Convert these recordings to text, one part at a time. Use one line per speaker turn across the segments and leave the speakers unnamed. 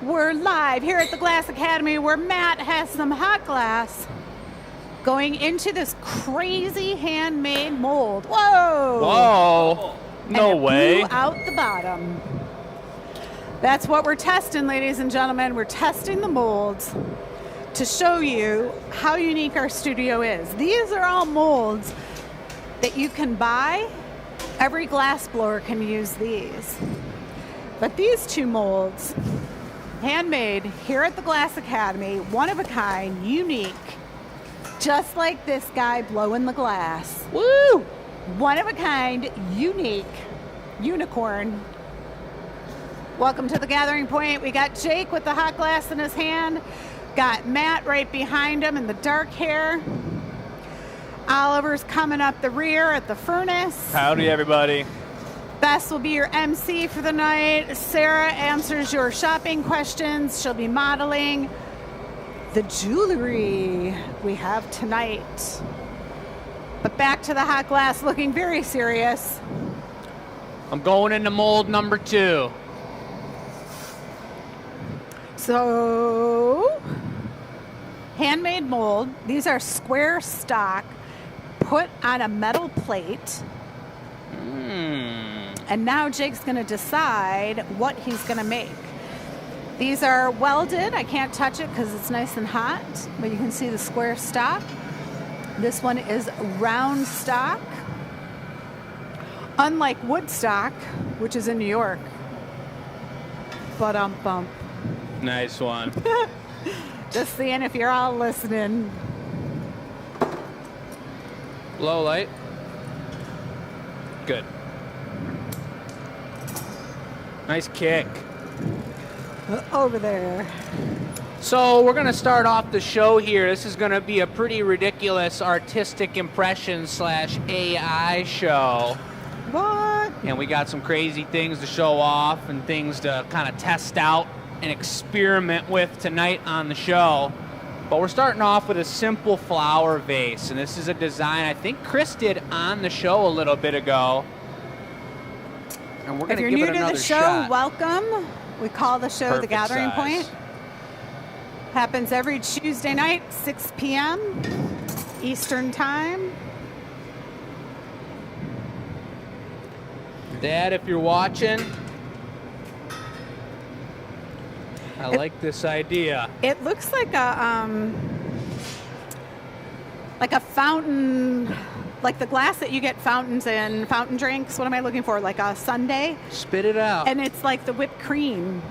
We're live here at the Glass Academy where Matt has some hot glass going into this crazy handmade mold. Whoa!
Whoa! No way.
Blew out the bottom. That's what we're testing, ladies and gentlemen. We're testing the molds to show you how unique our studio is. These are all molds that you can buy. Every glass blower can use these. But these two molds, handmade here at the Glass Academy, one of a kind, unique, just like this guy blowing the glass. Woo! One of a kind, unique, unicorn. Welcome to the gathering point. We got Jake with the hot glass in his hand. Got Matt right behind him in the dark hair. Oliver's coming up the rear at the furnace.
Howdy, everybody.
Bess will be your MC for the night. Sarah answers your shopping questions. She'll be modeling the jewelry we have tonight. But back to the hot glass, looking very serious.
I'm going into mold number 2.
So, handmade mold. These are square stock put on a metal plate. And now Jake's going to decide what he's going to make. These are welded. I can't touch it because it's nice and hot, but you can see the square stock. This one is round stock. Unlike wood stock, which is in New York. Bump.
Nice one.
Just seeing if you're all listening.
Low light. Good. Nice kick.
Over there.
So we're going to start off the show here. This is going to be a pretty ridiculous artistic impression / AI show.
What?
And we got some crazy things to show off and things to kind of test out and experiment with tonight on the show. But we're starting off with a simple flower vase. And this is a design I think Chris did on the show a little bit ago. And we're going to give it another shot. If you're new to the show,
welcome. We call the show
Perfect
The Gathering
size.
Point. Happens every Tuesday night, 6 p.m. Eastern Time.
Dad, if you're watching, I like this idea.
It looks like a fountain, like the glass that you get fountains in, fountain drinks. What am I looking for? Like a sundae?
Spit it out.
And it's like the whipped cream.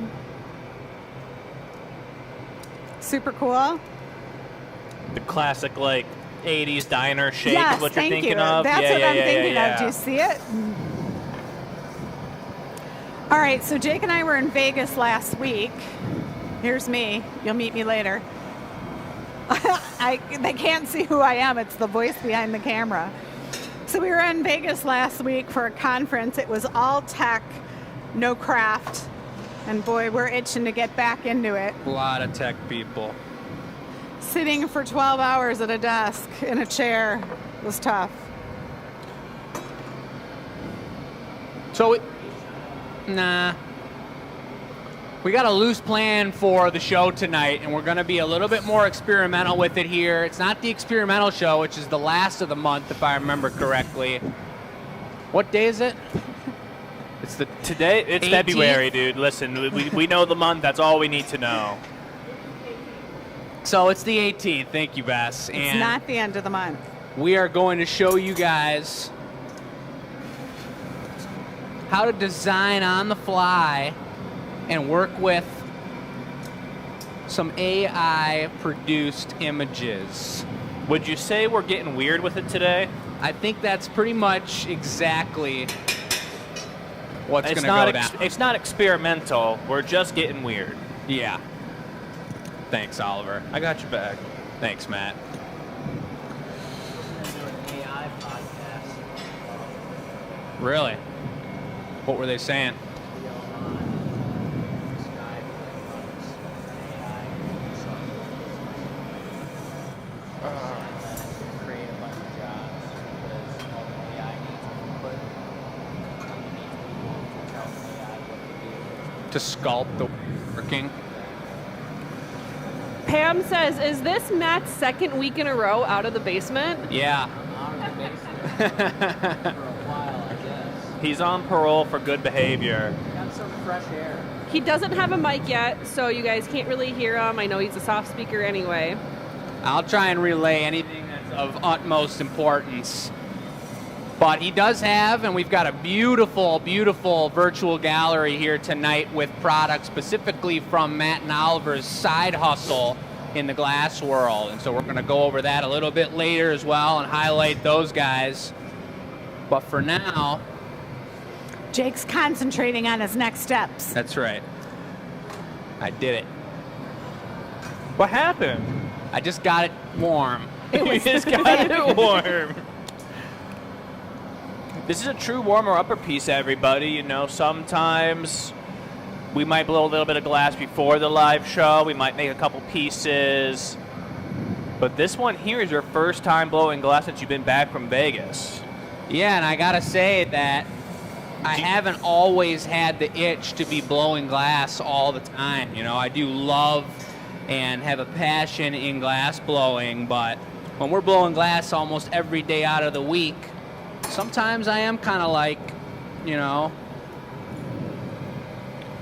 Super cool.
The classic, like, 80s diner shake
Yes,
is what you're
thank
thinking
you.
of?
That's
yeah,
what
yeah,
I'm
yeah,
thinking
yeah,
of. Do you see it? All right, so Jake and I were in Vegas last week. Here's me. You'll meet me later. They can't see who I am. It's the voice behind the camera. So we were in Vegas last week for a conference. It was all tech, no craft. And boy, we're itching to get back into it.
A lot of tech people.
Sitting for 12 hours at a desk in a chair was tough.
So, nah. We got a loose plan for the show tonight, and we're going to be a little bit more experimental with it here. It's not the experimental show, which is the last of the month, if I remember correctly. What day is it?
Today, it's
18th?
February, dude. Listen, we know the month. That's all we need to know.
So it's the 18th. Thank you, Bess.
It's not the end of the month.
We are going to show you guys how to design on the fly and work with some AI-produced images.
Would you say we're getting weird with it today?
I think that's pretty much exactly what's going to
not
go down.
It's not experimental. We're just getting weird.
Yeah. Thanks, Oliver.
I got your back.
Thanks, Matt. Really? What were they saying? To sculpt the working.
Pam says, is this Matt's second week in a row out of the basement?
Yeah.
For a while, I guess.
He's on parole for good behavior.
Got some fresh air.
He doesn't have a mic yet, so you guys can't really hear him. I know he's a soft speaker anyway.
I'll try and relay anything that's of utmost importance. But he does have, and we've got a beautiful, beautiful virtual gallery here tonight with products specifically from Matt and Oliver's side hustle in the glass world. And so we're going to go over that a little bit later as well and highlight those guys. But for now,
Jake's concentrating on his next steps.
that's right. I did it.
What happened?
I just got it warm.
You just got it warm. This is a true warmer-upper piece, everybody. You know, sometimes we might blow a little bit of glass before the live show. We might make a couple pieces. But this one here is your first time blowing glass since you've been back from Vegas.
Yeah, and I gotta say that I haven't always had the itch to be blowing glass all the time. You know, I do love and have a passion in glass blowing, but when we're blowing glass almost every day out of the week, sometimes I am kind of like, you know,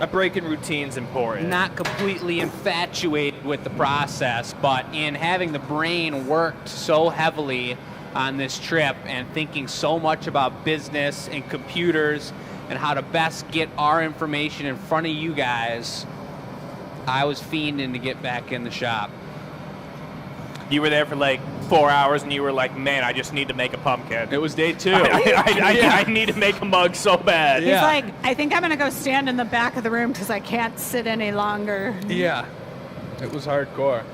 A break in routine's important.
not completely infatuated with the process, but in having the brain worked so heavily on this trip and thinking so much about business and computers and how to best get our information in front of you guys, I was fiending to get back in the shop.
You were there for like 4 hours and you were like, man, I just need to make a pumpkin.
It was day 2.
I need to make a mug so bad.
He's like, I think I'm going to go stand in the back of the room because I can't sit any longer.
Yeah. It was hardcore.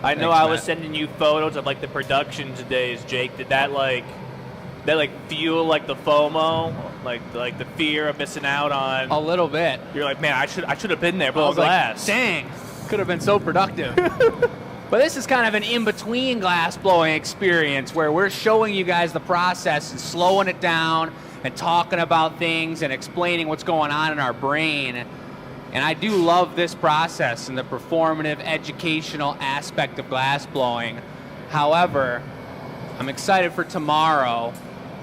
I know
Thanks,
I was
Matt.
sending you photos of like the production days, Jake. Did that fuel like the FOMO, like the fear of missing out on?
A little bit.
You're like, man, I should have been there,
I
blow
was
glass.
like, dang, could have been so productive. But this is kind of an in-between glass blowing experience where we're showing you guys the process and slowing it down and talking about things and explaining what's going on in our brain. And I do love this process and the performative, educational aspect of glass blowing. However, I'm excited for tomorrow,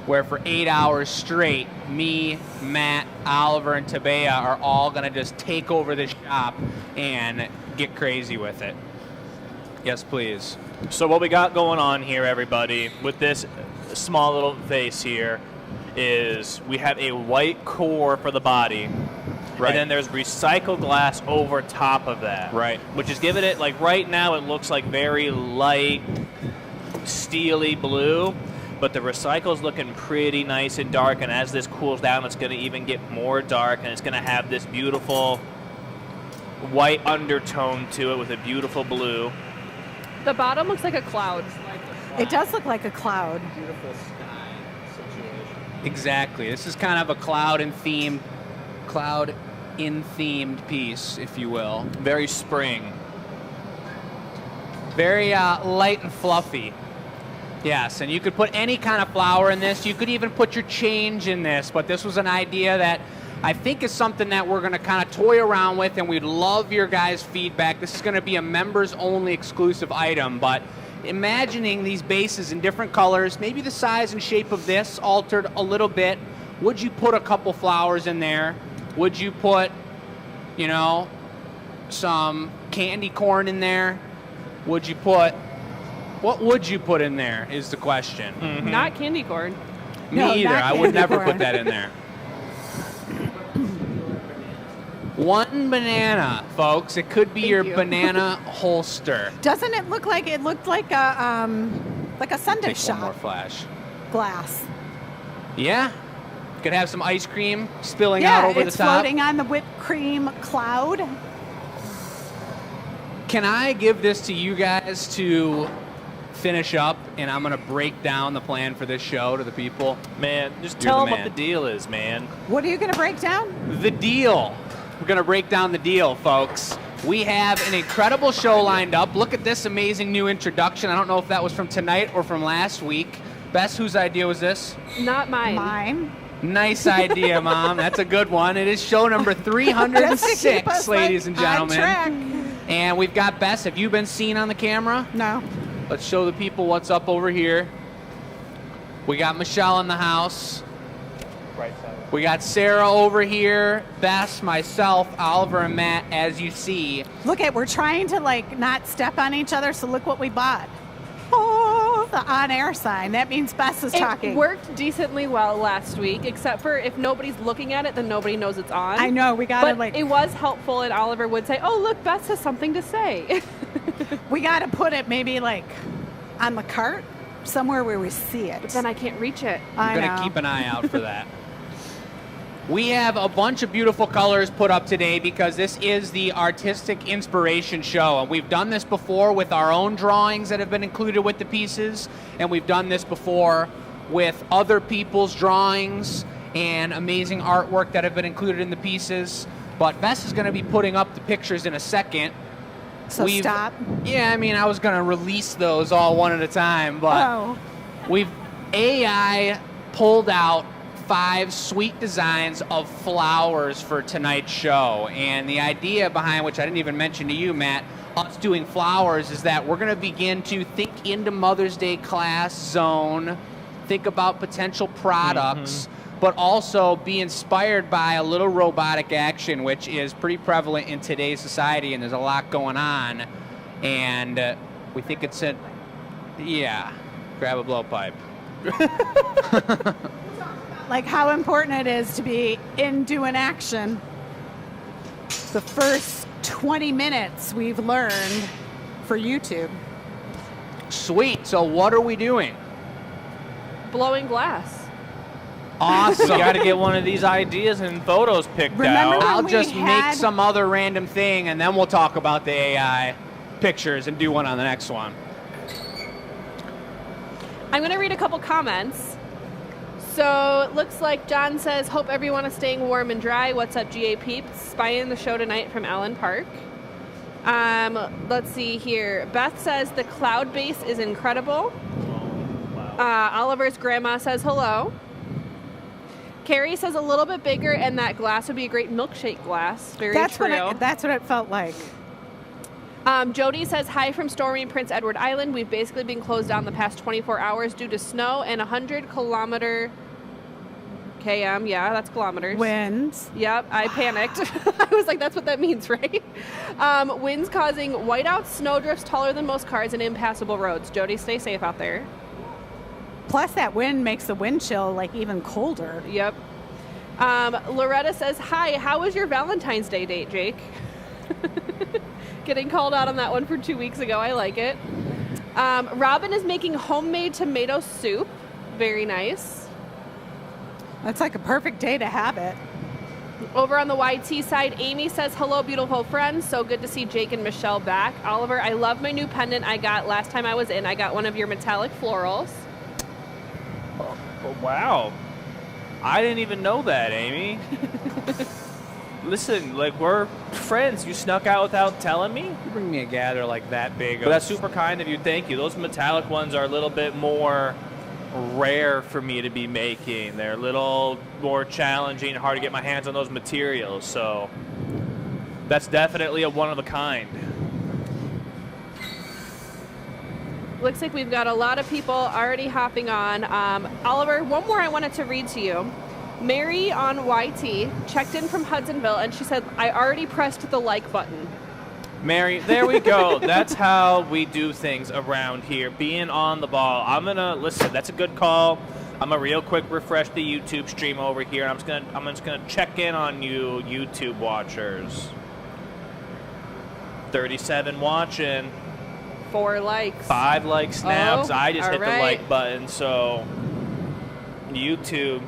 where for 8 hours straight, me, Matt, Oliver, and Tabea are all going to just take over the shop and get crazy with it. Yes, please.
So what we got going on here, everybody, with this small little vase here, is we have a white core for the body.
Right.
And then there's recycled glass over top of that.
Right.
Which is giving it, like right now it looks like very light, steely blue. But the recycle's looking pretty nice and dark. And as this cools down, it's going to even get more dark. And it's going to have this beautiful white undertone to it with a beautiful blue.
The bottom looks like a cloud.
It does look like a cloud.
Beautiful sky situation.
Exactly. This is kind of a cloud in themed piece, if you will.
Very spring.
Very light and fluffy. Yes, and you could put any kind of flower in this. You could even put your change in this, but this was an idea that I think is something that we're going to kind of toy around with, and we'd love your guys' feedback. This is going to be a members-only exclusive item, but imagining these bases in different colors, maybe the size and shape of this altered a little bit. Would you put a couple flowers in there? Would you put, you know, some candy corn in there? Would you put... What would you put in there is the question.
Mm-hmm.
Not candy corn.
Me
No,
either.
not
I would
candy
never
corn.
put that in there. One banana, folks. It could be your
you.
banana holster.
Doesn't it look like it looked like a Sunday
Take one more
shop
flash.
glass?
Yeah. Could have some ice cream spilling
Yeah,
out over the
it's
top.
floating on the whipped cream cloud.
Can I give this to you guys to finish up, and I'm going to break down the plan for this show to the people?
Man, just
You're
tell
the
them what
man.
the deal is, man.
What are you going to break down?
The deal. We're going to break down the deal, folks. We have an incredible show lined up. Look at this amazing new introduction. I don't know if that was from tonight or from last week. Bess, whose idea was this?
Not mine.
Mine.
Nice idea, Mom. That's a good one. It is show number
Just to keep
306,
us,
ladies and
on
gentlemen.
track.
And we've got Bess. Have you been seen on the camera?
No.
Let's show the people what's up over here. We got Michelle in the house.
Right side.
We got Sarah over here, Bess, myself, Oliver, and Matt, as you see.
Look we're trying to like not step on each other, so look what we bought. Oh, the on-air sign. That means Bess is talking.
It worked decently well last week, except for if nobody's looking at it, then nobody knows it's on.
I know, we gotta
But
like
it was helpful, and Oliver would say, "Oh, look, Beth has something to say."
we gotta put it maybe like on the cart somewhere where we see it.
But then I can't reach it.
I
I'm
know.
going to keep an eye out for that. We have a bunch of beautiful colors put up today because this is the Artistic Inspiration Show. And we've done this before with our own drawings that have been included with the pieces. And we've done this before with other people's drawings and amazing artwork that have been included in the pieces. But Bess is going to be putting up the pictures in a second.
So stop.
Yeah, I mean, I was going to release those all one at a time, but we've AI pulled out 5 sweet designs of flowers for tonight's show. And the idea behind, which I didn't even mention to you, Matt, us doing flowers is that we're going to begin to think into Mother's Day class zone, think about potential products, but also be inspired by a little robotic action, which is pretty prevalent in today's society, and there's a lot going on. And we think it's grab a blowpipe.
Like how important it is to be in doing action. The first 20 minutes we've learned for YouTube.
Sweet. So what are we doing?
Blowing glass.
Awesome.
We got to get one of these ideas and photos picked
Remember
out.
when
I'll
we
just
had-
make some other random thing, and then we'll talk about the AI pictures and do one on the next one.
I'm going to read a couple comments. So it looks like John says, hope everyone is staying warm and dry. What's up, GA peeps? Spying the show tonight from Allen Park. Let's see here. Beth says the cloud base is incredible. Oliver's grandma says hello. Carrie says a little bit bigger, and that glass would be a great milkshake glass. Very true.
That's what it felt like.
Jody says, hi from stormy Prince Edward Island. We've basically been closed down the past 24 hours due to snow and 100 km, yeah, that's kilometers.
Winds.
Yep, I panicked. I was like, that's what that means, right? Winds causing whiteout snowdrifts taller than most cars and impassable roads. Jody, stay safe out there.
Plus that wind makes the wind chill like even colder.
Yep. Loretta says, hi, how was your Valentine's Day date, Jake? Getting called out on that one for 2 weeks ago. I like it. Robin is making homemade tomato soup. Very nice.
That's like a perfect day to have it.
Over on the YT side, Amy says, hello, beautiful friends. So good to see Jake and Michelle back. Oliver, I love my new pendant I got last time I was in. I got one of your metallic florals.
Oh, wow. I didn't even know that, Amy. Listen, like, we're friends. You snuck out without telling me?
You bring me a gather like that big.
But that's super kind of you. Thank you. Those metallic ones are a little bit more rare for me to be making. They're a little more challenging, hard to get my hands on those materials. So that's definitely a one of a kind.
Looks like we've got a lot of people already hopping on. Oliver, one more I wanted to read to you. Mary on YT checked in from Hudsonville, and she said, I already pressed the like button.
Mary, there we go. That's how we do things around here, being on the ball. I'm going to, listen, that's a good call. I'm going to real quick refresh the YouTube stream over here. I'm just going to check in on you YouTube watchers. 37 watching.
4 likes.
5 like snaps.
Oh,
I just hit
all right.
the like button. So YouTube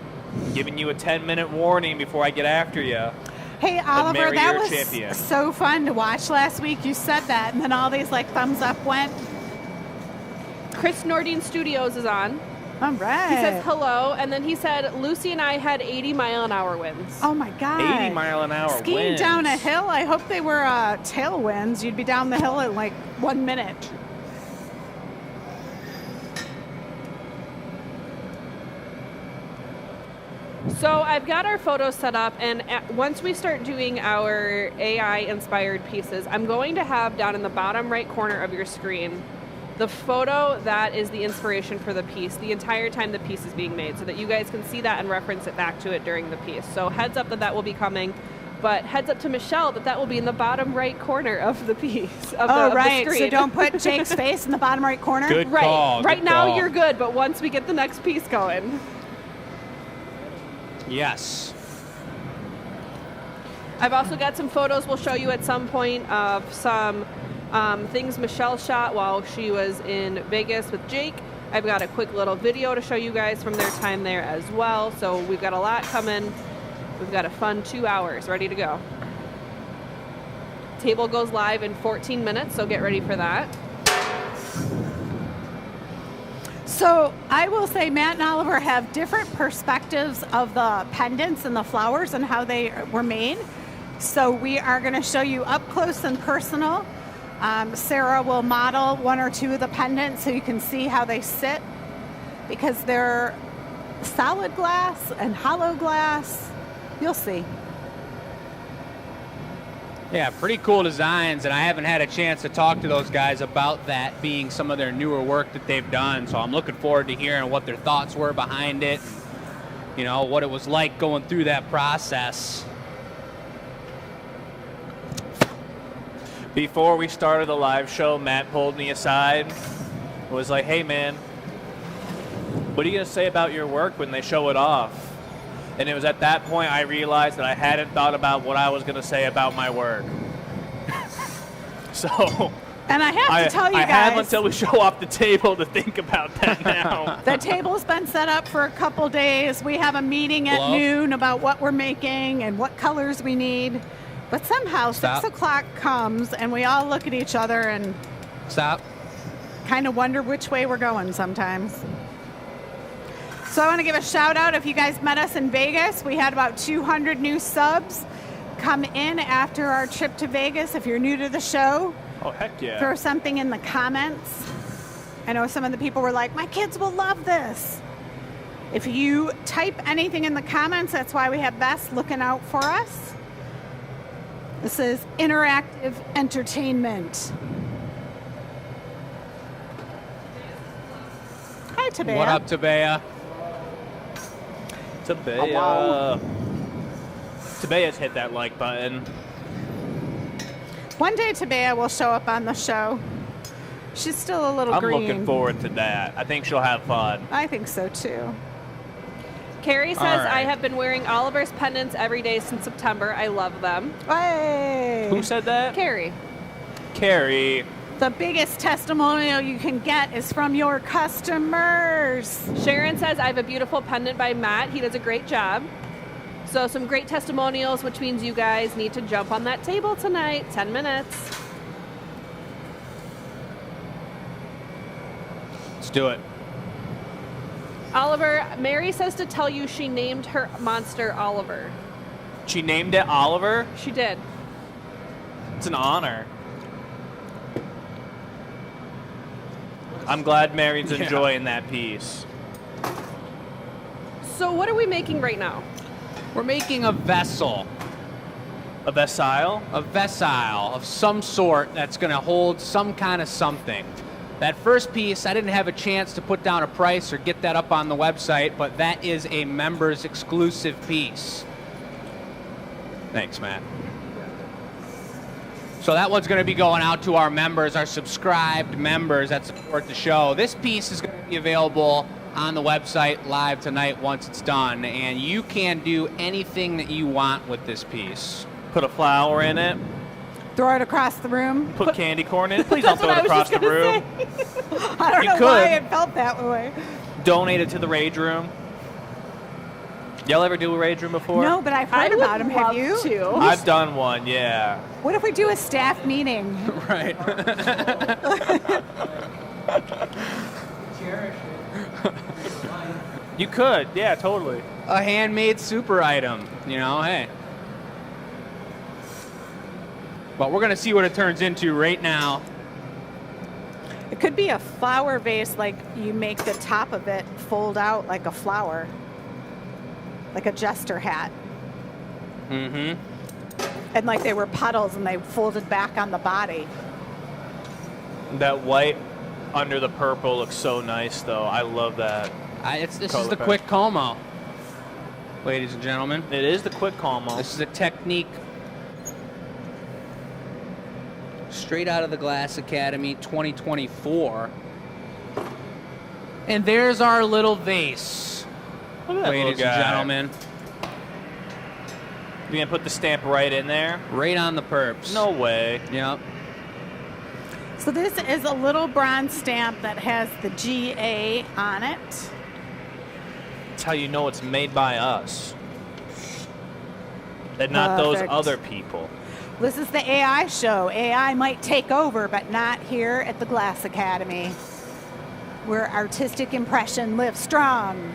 giving you a 10-minute warning before I get after you.
Hey, Oliver,
Mary,
that
you're a
was
champion.
so fun to watch last week. You said that, and then all these like thumbs up went.
Chris Nordine Studios is on.
All right.
He says hello, and then he said, Lucy and I had 80-mile-an-hour winds.
Oh my God.
80-mile-an-hour
Skiing
winds.
down a hill. I hope they were tailwinds. You'd be down the hill in like 1 minute.
So I've got our photos set up, and once we start doing our AI-inspired pieces, I'm going to have down in the bottom right corner of your screen the photo that is the inspiration for the piece the entire time the piece is being made, so that you guys can see that and reference it back to it during the piece. So heads up that will be coming, but heads up to Michelle that will be in the bottom right corner of the piece. Of
right.
the
So
screen.
don't put Jake's face in the bottom right corner.
Good
Right.
call.
Right
good
now
call.
you're good, but once we get the next piece going.
Yes.
I've also got some photos we'll show you at some point of some things Michelle shot while she was in Vegas with Jake. I've got a quick little video to show you guys from their time there as well. So we've got a lot coming. We've got a fun 2 hours ready to go. Table goes live in 14 minutes, so get ready for that.
So I will say Matt and Oliver have different perspectives of the pendants and the flowers and how they were made. So we are going to show you up close and personal. Sarah will model 1 or 2 of the pendants so you can see how they sit, because they're solid glass and hollow glass. You'll see.
Yeah, pretty cool designs, and I haven't had a chance to talk to those guys about that being some of their newer work that they've done, so I'm looking forward to hearing what their thoughts were behind it, you know, what it was like going through that process.
Before we started the live show, Matt pulled me aside, was like, hey man, what are you going to say about your work when they show it off? And it was at that point I realized that I hadn't thought about what I was going to say about my work. So
And I have to tell you
I
guys,
have until we show off the table to think about that now.
the table's been set up for a couple days. We have a meeting at
Hello?
noon about what we're making and what colors we need. But somehow
Stop.
6 o'clock comes and we all look at each other and
Stop.
kind of wonder which way we're going sometimes. So I want to give a shout out. If you guys met us in Vegas, we had about 200 new subs come in after our trip to Vegas. If you're new to the show,
Oh, heck yeah.
throw something in the comments. I know some of the people were like, my kids will love this. If you type anything in the comments, that's why we have Bess looking out for us. This is interactive entertainment. Hi, Tabea.
What up, Tabea?
Tabea. Tabea's hit that like button.
One day Tabea will show up on the show. She's still a little
I'm
green.
looking forward to that. I think she'll have fun.
I think so too.
Carrie says,
All right.
I have been wearing Oliver's pendants every day since September. I love them.
Hey!
Who said that?
Carrie.
Carrie.
The biggest testimonial you can get is from your customers.
Sharon says, I have a beautiful pendant by Matt. He does a great job. So some great testimonials, which means you guys need to jump on that table tonight. 10 minutes.
Let's do it.
Oliver, Mary says to tell you she named her monster Oliver.
She named it Oliver.
She did.
It's an honor. I'm glad Mary's enjoying that piece.
So what are we making right now?
We're making a vessel.
A vessile?
A vessile of some sort that's going to hold some kind of something. That first piece, I didn't have a chance to put down a price or get that up on the website, but that is a members exclusive piece. Thanks, Matt. So that one's going to be going out to our members, our subscribed members that support the show. This piece is going to be available on the website live tonight once it's done, and you can do anything that you want with this piece.
Put a flower in it.
Throw it across the room.
Put candy corn in it. Please don't throw it across the room.
I don't
You
know why
could.
it felt that way.
Donate it to the Rage Room. Y'all ever do a Rage Room before?
No, but I've heard about them. Have you?
To.
I've done one, yeah.
What if we do a staff meeting?
Right.
Cherish it.
You could, yeah, totally.
A handmade super item, you know, hey. But we're going to see what it turns into right now.
It could be a flower vase, like you make the top of it fold out like a flower. like a jester hat.
Mm-hmm.
And like they were puddles and they folded back on the body.
That white under the purple looks so nice, though. I love that.
This is
Color
the
pack.
quick como, ladies and gentlemen.
It is the quick como.
This is a technique straight out of the Glass Academy 2024. And there's our little vase,
Look at that
ladies
little
and
guy.
gentlemen.
You gonna put the stamp right in there?
Right on the perps.
No way.
Yep.
So this is a little bronze stamp that has the GA on it.
That's how you know it's made by us. And not those
Perfect.
other people.
This is the AI show. AI might take over, but not here at the Glass Academy, where artistic impression lives strong.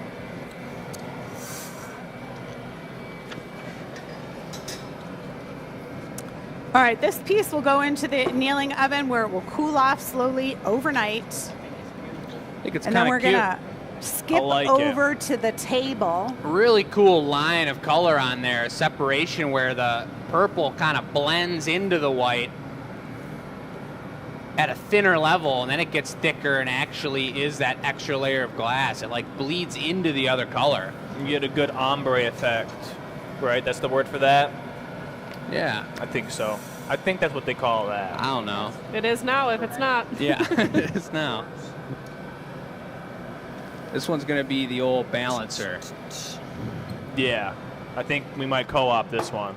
All right, this piece will go into the annealing oven where it will cool off slowly overnight.
I think it's
And then
kind
we're
of cute.
gonna skip
like
over to the table.
Really cool line of color on there, a separation where the purple kind of blends into the white at a thinner level, and then it gets thicker and actually is that extra layer of glass. It like bleeds into the other color.
You get a good ombre effect, right? That's the word for that?
Yeah,
I think so. I think that's what they call that.
I don't know.
It is now if it's not.
Yeah, it is now. This one's gonna be the old balancer.
Yeah. I think we might co-op this one.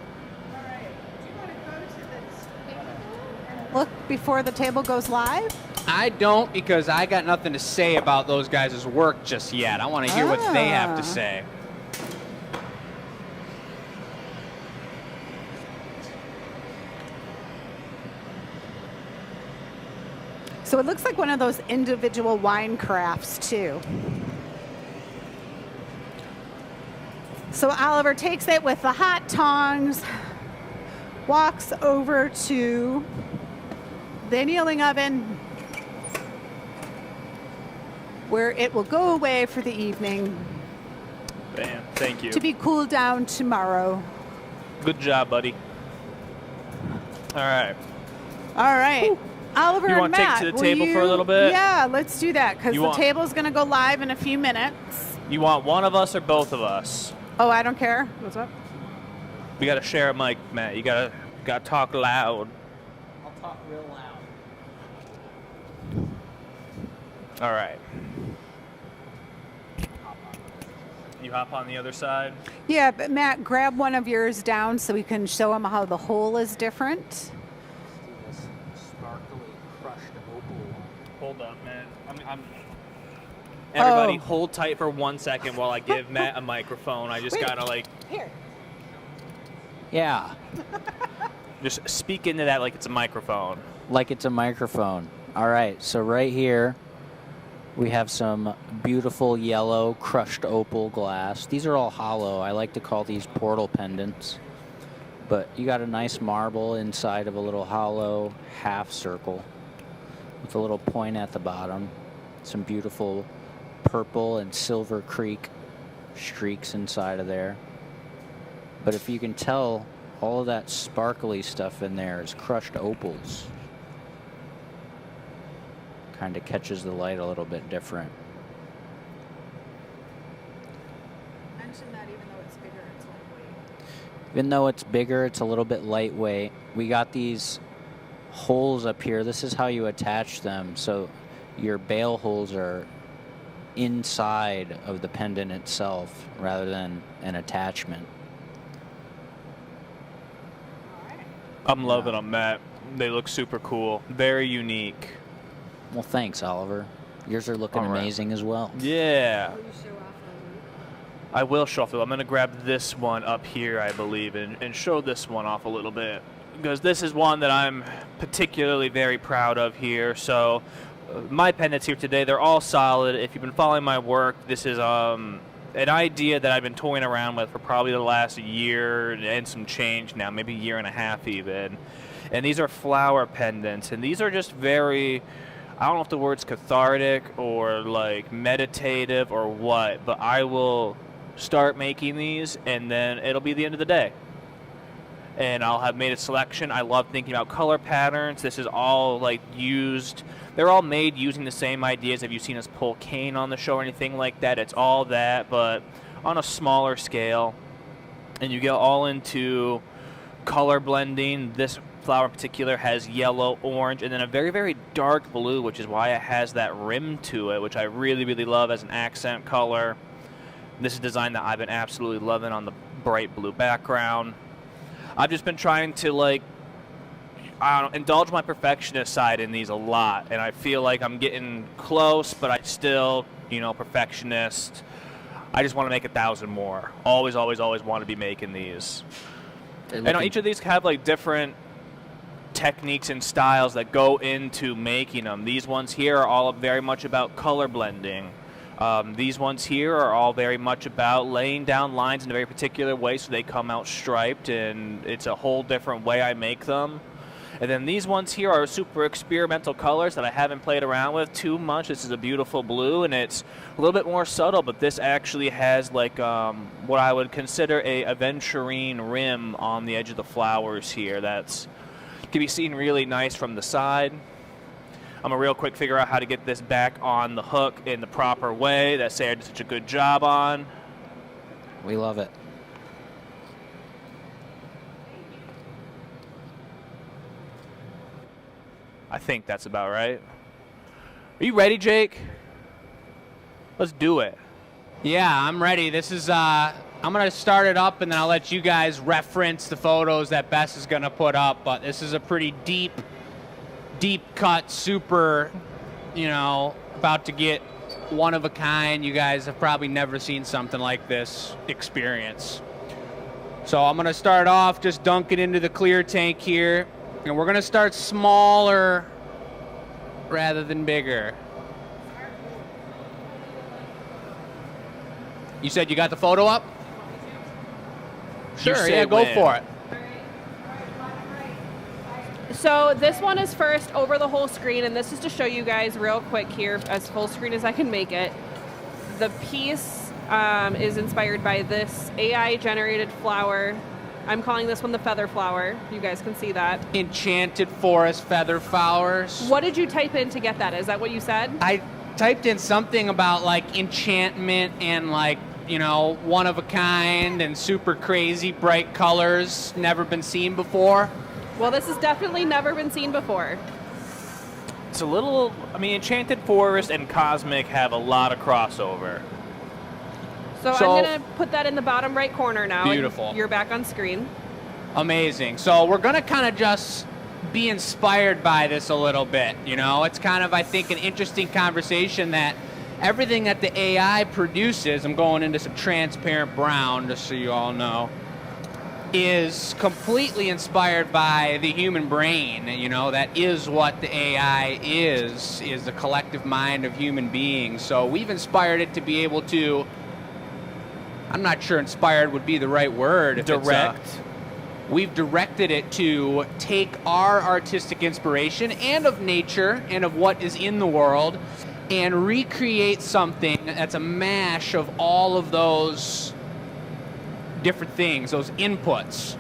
Look before the table goes live.
I don't, because I got nothing to say about those guys' work just yet. I want to hear what they have to say.
So it looks like one of those individual wine crafts too. So Oliver takes it with the hot tongs, walks over to the annealing oven where it will go away for the evening
Bam. Thank you.
to be cooled down tomorrow.
Good job, buddy. All right.
All right. Oliver
You
and
wanna take
Matt,
to the
will
table for a little bit?
Yeah, let's do that because
You
the
want-
table's going to go live in a few minutes.
You want one of us or both of us?
Oh, I don't care.
What's up?
We gotta share a mic, Matt. You gotta talk loud.
I'll talk real loud.
All right. You hop on the other side.
Yeah, but Matt, grab one of yours down so we can show them how the hole is different.
Let's do this sparkly crushed opal one.
Hold up, man. Everybody,
Oh.
hold tight for 1 second while I give Matt a microphone. I just
Wait.
gotta like
Here.
Yeah,
just speak into that like it's a microphone.
like it's a microphone. All right, so right here we have some beautiful yellow crushed opal glass. These are all hollow. I like to call these portal pendants. But you got a nice marble inside of a little hollow half circle with a little point at the bottom. Some beautiful purple and silver creek streaks inside of there. But if you can tell, all of that sparkly stuff in there is crushed opals. Kind of catches the light a little bit different.
Mention that even though it's bigger, it's lightweight.
Even though it's bigger, it's a little bit lightweight. We got these holes up here. This is how you attach them. So your bail holes are inside of the pendant itself rather than an attachment.
I'm loving them, Matt. They look super cool. Very unique.
Well, thanks, Oliver. Yours are looking
All right.
amazing as well.
Yeah. I will show off. I'm going to grab this one up here, I believe, and show this one off a little bit. Because this is one that I'm particularly very proud of here. So my pendants here today, they're all solid. If you've been following my work, this is an idea that I've been toying around with for probably the last year and some change now, maybe a year and a half even. And these are flower pendants. And these are just very, I don't know if the word's cathartic or like meditative or what, but I will start making these, and then it'll be the end of the day. And I'll have made a selection. I love thinking about color patterns. This is all like used. They're all made using the same ideas. Have you seen us pull cane on the show or anything like that? It's all that, but on a smaller scale. And you get all into color blending. This flower in particular has yellow, orange, and then a very, very dark blue, which is why it has that rim to it, which I really, really love as an accent color. This is a design that I've been absolutely loving on the bright blue background. I've just been trying to, like, I don't know, indulge my perfectionist side in these a lot, and I feel like I'm getting close, but I still, you know, perfectionist. I just want to make 1,000 more. Always, always, always want to be making these. And each of these have, like, different techniques and styles that go into making them. These ones here are all very much about color blending. These ones here are all very much about laying down lines in a very particular way so they come out striped, and it's a whole different way I make them. And then these ones here are super experimental colors that I haven't played around with too much. This is a beautiful blue, and it's a little bit more subtle, but this actually has like what I would consider a aventurine rim on the edge of the flowers here. That's can be seen really nice from the side. I'm going to real quick figure out how to get this back on the hook in the proper way that Sarah did such a good job on.
We love it.
I think that's about right. Are you ready, Jake? Let's do it.
Yeah, I'm ready. This is, I'm going to start it up, and then I'll let you guys reference the photos that Bess is going to put up. But this is a pretty deep cut, super, you know, about to get one of a kind. You guys have probably never seen something like this experience. So I'm going to start off just dunking into the clear tank here. And we're going to start smaller rather than bigger. You said you got the photo up? Sure, yeah, go for it.
So this one is first over the whole screen, and this is to show you guys real quick here, as full screen as I can make it. The piece is inspired by this AI-generated flower. I'm calling this one the feather flower. You guys can see that.
Enchanted forest feather flowers.
What did you type in to get that? Is that what you said?
I typed in something about like enchantment and like, you know, one of a kind and super crazy bright colors, never been seen before.
Well, this has definitely never been seen before.
It's a little, I mean, Enchanted Forest and Cosmic have a lot of crossover.
So I'm going to put that in the bottom right corner now.
Beautiful.
You're back on screen.
Amazing. So we're going to kind of just be inspired by this a little bit. You know, it's kind of, I think, an interesting conversation that everything that the AI produces, I'm going into some transparent brown just so you all know, is completely inspired by the human brain. You know, that is what the AI is the collective mind of human beings. So we've inspired it to be able to, I'm not sure inspired would be the right word.
Direct.
We've directed it to take our artistic inspiration and of nature and of what is in the world and recreate something that's a mash of all of those different things, those inputs.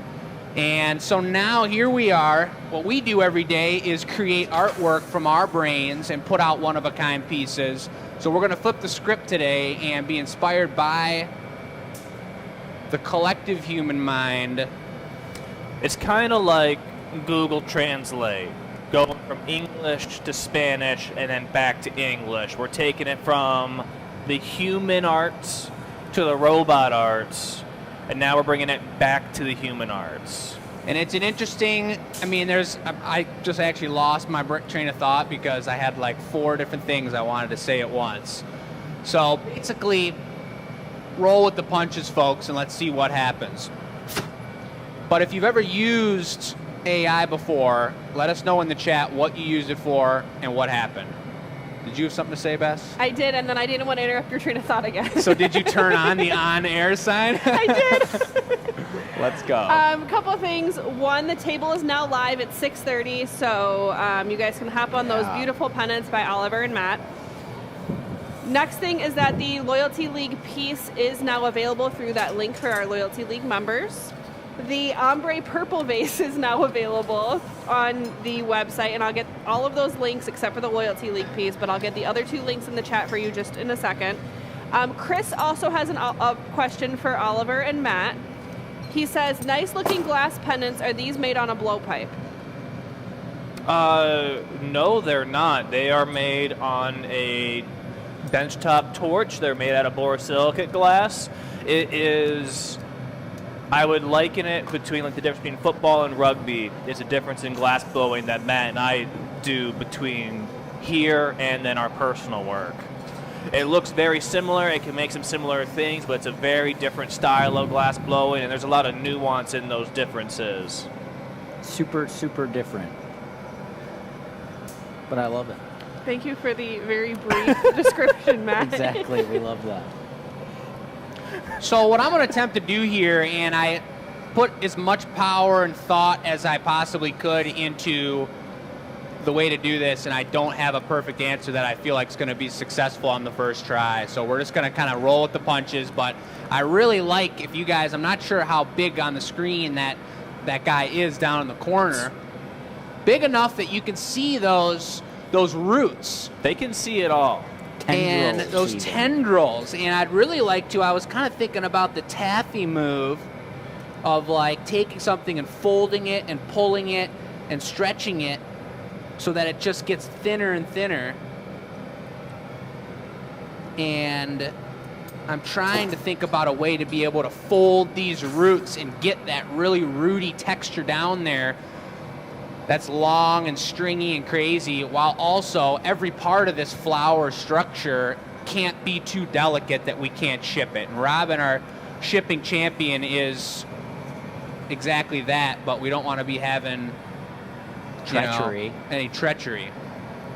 And so now here we are. What we do every day is create artwork from our brains and put out one-of-a-kind pieces. So we're going to flip the script today and be inspired by the collective human mind.
It's kind of like Google Translate, going from English to Spanish and then back to English. We're taking it from the human arts to the robot arts, and now we're bringing it back to the human arts.
And it's an interesting, I mean, I just actually lost my train of thought because I had like 4 different things I wanted to say at once. So basically, roll with the punches, folks, and let's see what happens. But if you've ever used AI before, let us know in the chat what you used it for and what happened. Did you have something to say, Bess?
I did, and then I didn't want to interrupt your train of thought again.
So did you turn on the on-air sign?
I did.
Let's go.
A couple of things. One, the table is now live at 6:30, so you guys can hop on those beautiful pennants by Oliver and Matt. Next thing is that the Loyalty League piece is now available through that link for our Loyalty League members. The ombre purple vase is now available on the website, and I'll get all of those links except for the Loyalty League piece, but I'll get the other 2 links in the chat for you just in a second. Chris also has a question for Oliver and Matt. He says, nice looking glass pendants. Are these made on a blowpipe?
No, they're not. They are made on a benchtop torch. They're made out of borosilicate glass. It is, I would liken it between like the difference between football and rugby is a difference in glass blowing that Matt and I do between here and then our personal work. It looks very similar. It can make some similar things, but it's a very different style of glass blowing, and there's a lot of nuance in those differences.
Super, super different. But I love it.
Thank you for the very brief description, Matt.
Exactly. We love that.
So what I'm going to attempt to do here, and I put as much power and thought as I possibly could into the way to do this, and I don't have a perfect answer that I feel like is going to be successful on the first try. So we're just going to kind of roll with the punches, but I really like, if you guys, I'm not sure how big on the screen that guy is down in the corner. Big enough that you can see those roots.
They can see it all.
And those tendrils. And I'd really like to, I was kind of thinking about the taffy move of like taking something and folding it and pulling it and stretching it so that it just gets thinner and thinner. And I'm trying to think about a way to be able to fold these roots and get that really rooty texture down there that's long and stringy and crazy, while also every part of this flower structure can't be too delicate that we can't ship it. And Robin, our shipping champion, is exactly that, but we don't want to be having any treachery.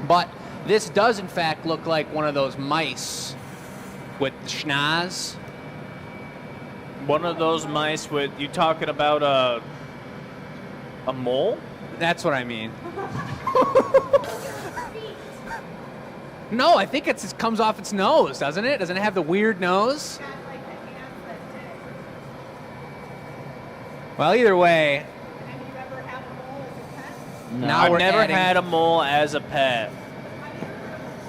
But this does in fact look like one of those mice with the schnoz.
One of those mice with, you talking about a mole?
That's what I mean. No, I think it comes off its nose, doesn't it? Doesn't it have the weird nose? Well, either way.
No.
Now
I've
we're
never
adding-
had a mole as a pet.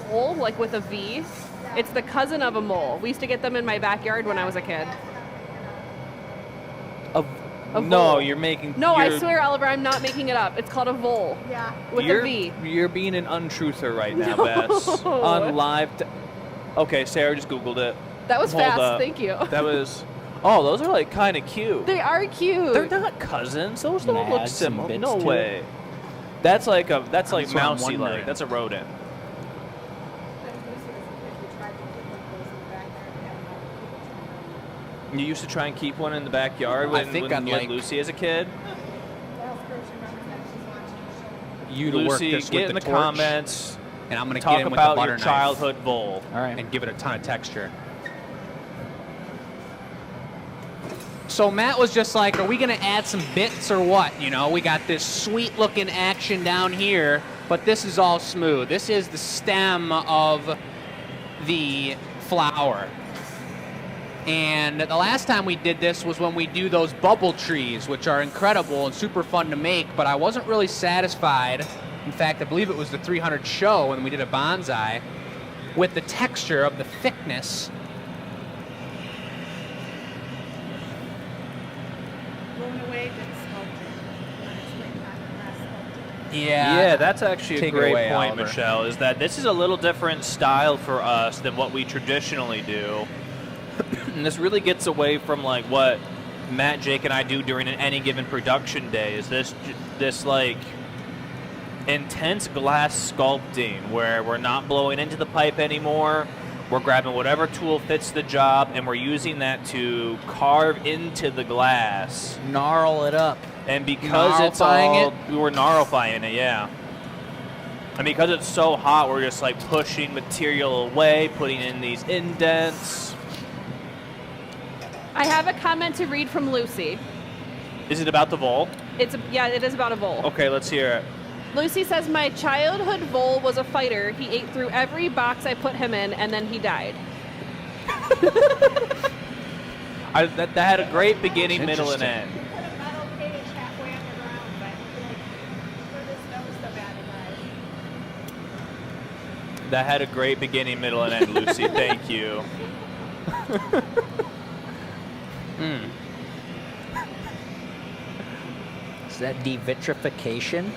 Mole, like with a V. It's the cousin of a mole. We used to get them in my backyard when I was a kid. A
No,
vole.
you're making.
No, I swear, Oliver, I'm not making it up. It's called a vole.
Yeah.
With a V.
You're being an untruther right now, Bess. On live. Okay, Sarah just Googled it.
That was
Hold
fast.
up.
Thank you.
That was. Oh, those are like kind of cute.
They are cute.
They're not cousins. Those
Gonna
don't look
add some
similar.
bits
No
to
way.
it.
That's like
what I'm
mousy like.
wondering.
That's a rodent. You used to try and keep one in the backyard when
think
you
I'd
had
like-
Lucy as a kid.
You to work
Lucy,
this
get
with
in
the
the
torch,
comments.
and I'm going to
Talk
get in with the
about
butter
your
knife
childhood vole.
All right.
and give it a ton of texture. So Matt was just like, are we going to add some bits or what? You know, we got this sweet looking action down here, but this is all smooth. This is the stem of the flower. And the last time we did this was when we do those bubble trees, which are incredible and super fun to make, but I wasn't really satisfied. In fact, I believe it was the 300 show when we did a bonsai with the texture of the thickness.
Blown away with sculpture.
Yeah, that's actually a
Take it
great
away,
point,
Oliver.
Michelle, is that this is a little different style for us than what we traditionally do. And this really gets away from like what Matt, Jake, and I do during any given production day. Is this like intense glass sculpting where we're not blowing into the pipe anymore. We're grabbing whatever tool fits the job, and we're using that to carve into the glass.
Gnarl it up.
And because it's all, we're gnarlifying it, yeah. And because it's so hot, we're just like pushing material away, putting in these indents.
I have a comment to read from Lucy.
Is it about the vole?
It is about a vole.
Okay, let's hear it.
Lucy says, my childhood vole was a fighter. He ate through every box I put him in, and then he died.
That had a great beginning, middle, and end. That had a great beginning, middle, and end, Lucy. Thank you.
Is that devitrification?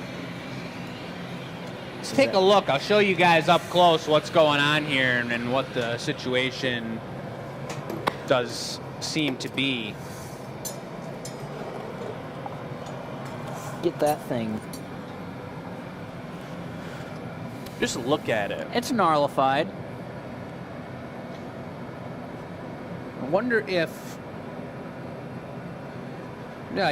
Let's take a look. I'll show you guys up close what's going on here and what the situation does seem to be.
Get that thing.
Just look at it.
It's gnarlified.
I wonder if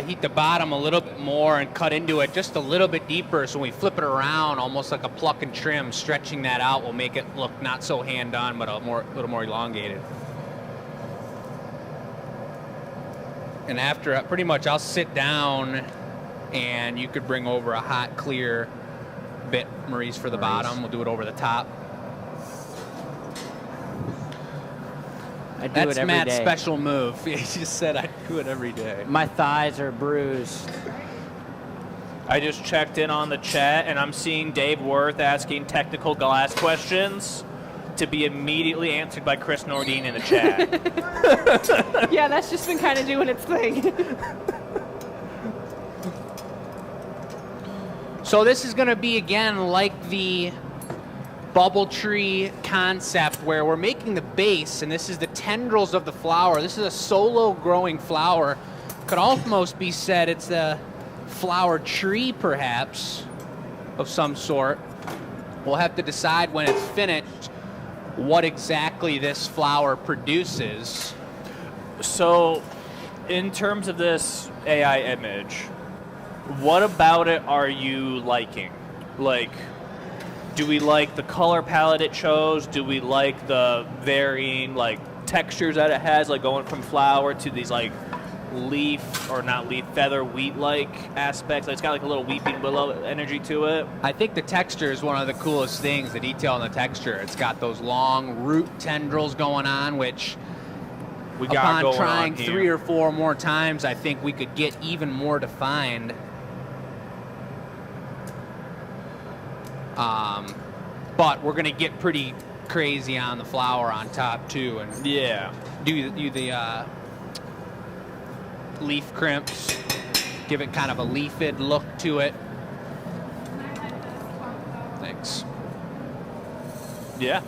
heat the bottom a little bit more and cut into it just a little bit deeper, so when we flip it around, almost like a pluck and trim, stretching that out will make it look not so hand-on, but a little more elongated. And after, pretty much, I'll sit down, and you could bring over a hot, clear bit, Maurice, for the bottom. We'll do it over the top.
I do
That's
it every
Matt's
day.
special move. He just said I do it every day.
My thighs are bruised.
I just checked in on the chat, and I'm seeing Dave Worth asking technical glass questions to be immediately answered by Chris Nordine in the chat.
Yeah, that's just been kind of doing its thing.
So this is going to be, again, like the bubble tree concept where we're making the base, and this is the tendrils of the flower. This is a solo growing flower. Could almost be said it's a flower tree, perhaps, of some sort. We'll have to decide when it's finished what exactly this flower produces.
So, in terms of this AI image, what about it are you liking? Like, do we like the color palette it shows? Do we like the varying like textures that it has, like going from flower to these like leaf or not leaf, feather, wheat-like aspects? Like, it's got like a little weeping willow energy to it.
I think the texture is one of the coolest things, the detail in the texture. It's got those long root tendrils going on, which
We got
upon
going
trying
on here.
3 or 4 more times, I think we could get even more defined. But we're gonna get pretty crazy on the flower on top too, and
Yeah.
do the leaf crimps, give it kind of a leafed look to it. Thanks.
Yeah.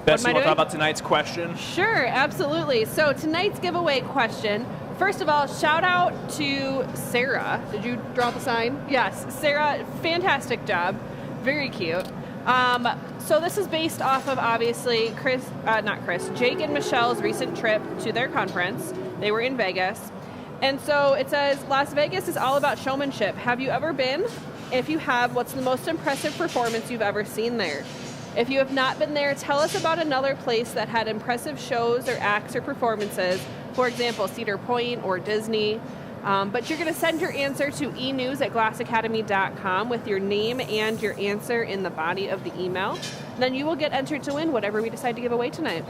Bess,
am I
you want to
doing?
talk about tonight's question?
Sure, absolutely. So tonight's giveaway question. First of all, shout out to Sarah. Did you draw the sign? Yes, Sarah, fantastic job. Very cute. So this is based off of obviously Jake and Michelle's recent trip to their conference. They were in Vegas. And so it says, Las Vegas is all about showmanship. Have you ever been? If you have, what's the most impressive performance you've ever seen there? If you have not been there, tell us about another place that had impressive shows or acts or performances. For example, Cedar Point or Disney. But you're going to send your answer to enews@glassacademy.com with your name and your answer in the body of the email. Then you will get entered to win whatever we decide to give away tonight.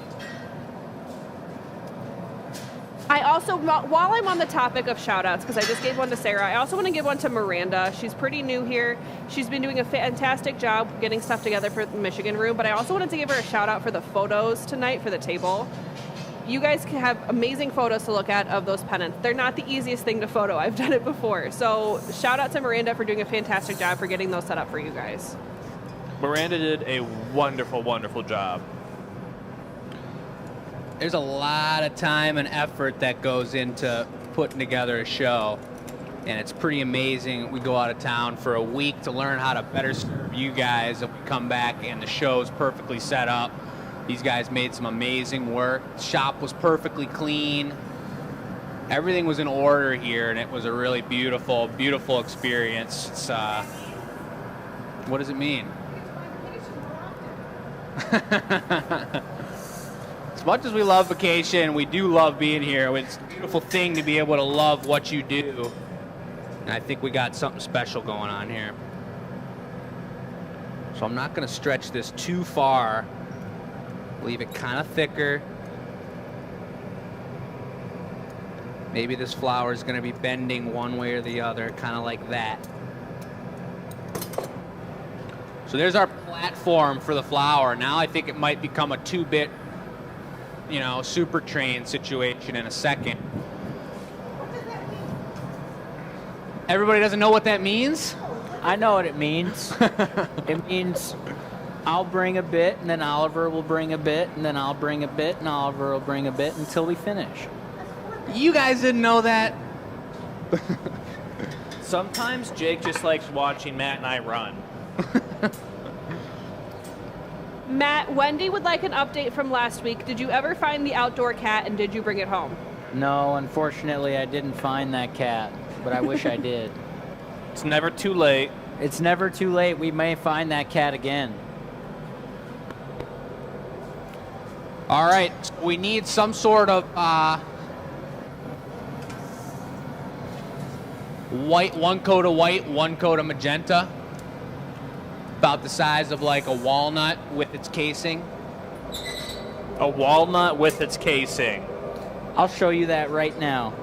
I also, while I'm on the topic of shout-outs, because I just gave one to Sarah, I also want to give one to Miranda. She's pretty new here. She's been doing a fantastic job getting stuff together for the Michigan room, but I also wanted to give her a shout-out for the photos tonight for the table. You guys can have amazing photos to look at of those pennants. They're not the easiest thing to photo. I've done it before. So shout out to Miranda for doing a fantastic job for getting those set up for you guys.
Miranda did a wonderful, wonderful job.
There's a lot of time and effort that goes into putting together a show, and it's pretty amazing. We go out of town for a week to learn how to better serve you guys. If we come back and the show's perfectly set up, these guys made some amazing work. The shop was perfectly clean. Everything was in order here, and it was a really beautiful, beautiful experience. It's, what does it mean? As much as we love vacation, we do love being here. It's a beautiful thing to be able to love what you do. And I think we got something special going on here. So I'm not going to stretch this too far. Leave it kind of thicker. Maybe this flower is going to be bending one way or the other, kind of like that. So there's our platform for the flower. Now I think it might become a 2-bit, you know, super train situation in a second. Everybody doesn't know what that means?
I know what it means. It means I'll bring a bit, and then Oliver will bring a bit, and then I'll bring a bit, and Oliver will bring a bit until we finish.
You guys didn't know that?
Sometimes Jake just likes watching Matt and I run.
Matt, Wendy would like an update from last week. Did you ever find the outdoor cat, and did you bring it home?
No, unfortunately, I didn't find that cat, but I wish I did.
It's never too late.
It's never too late. We may find that cat again.
All right, so we need some sort of white, one coat of white, one coat of magenta. About the size of like a walnut with its casing.
A walnut with its casing.
I'll show you that right now.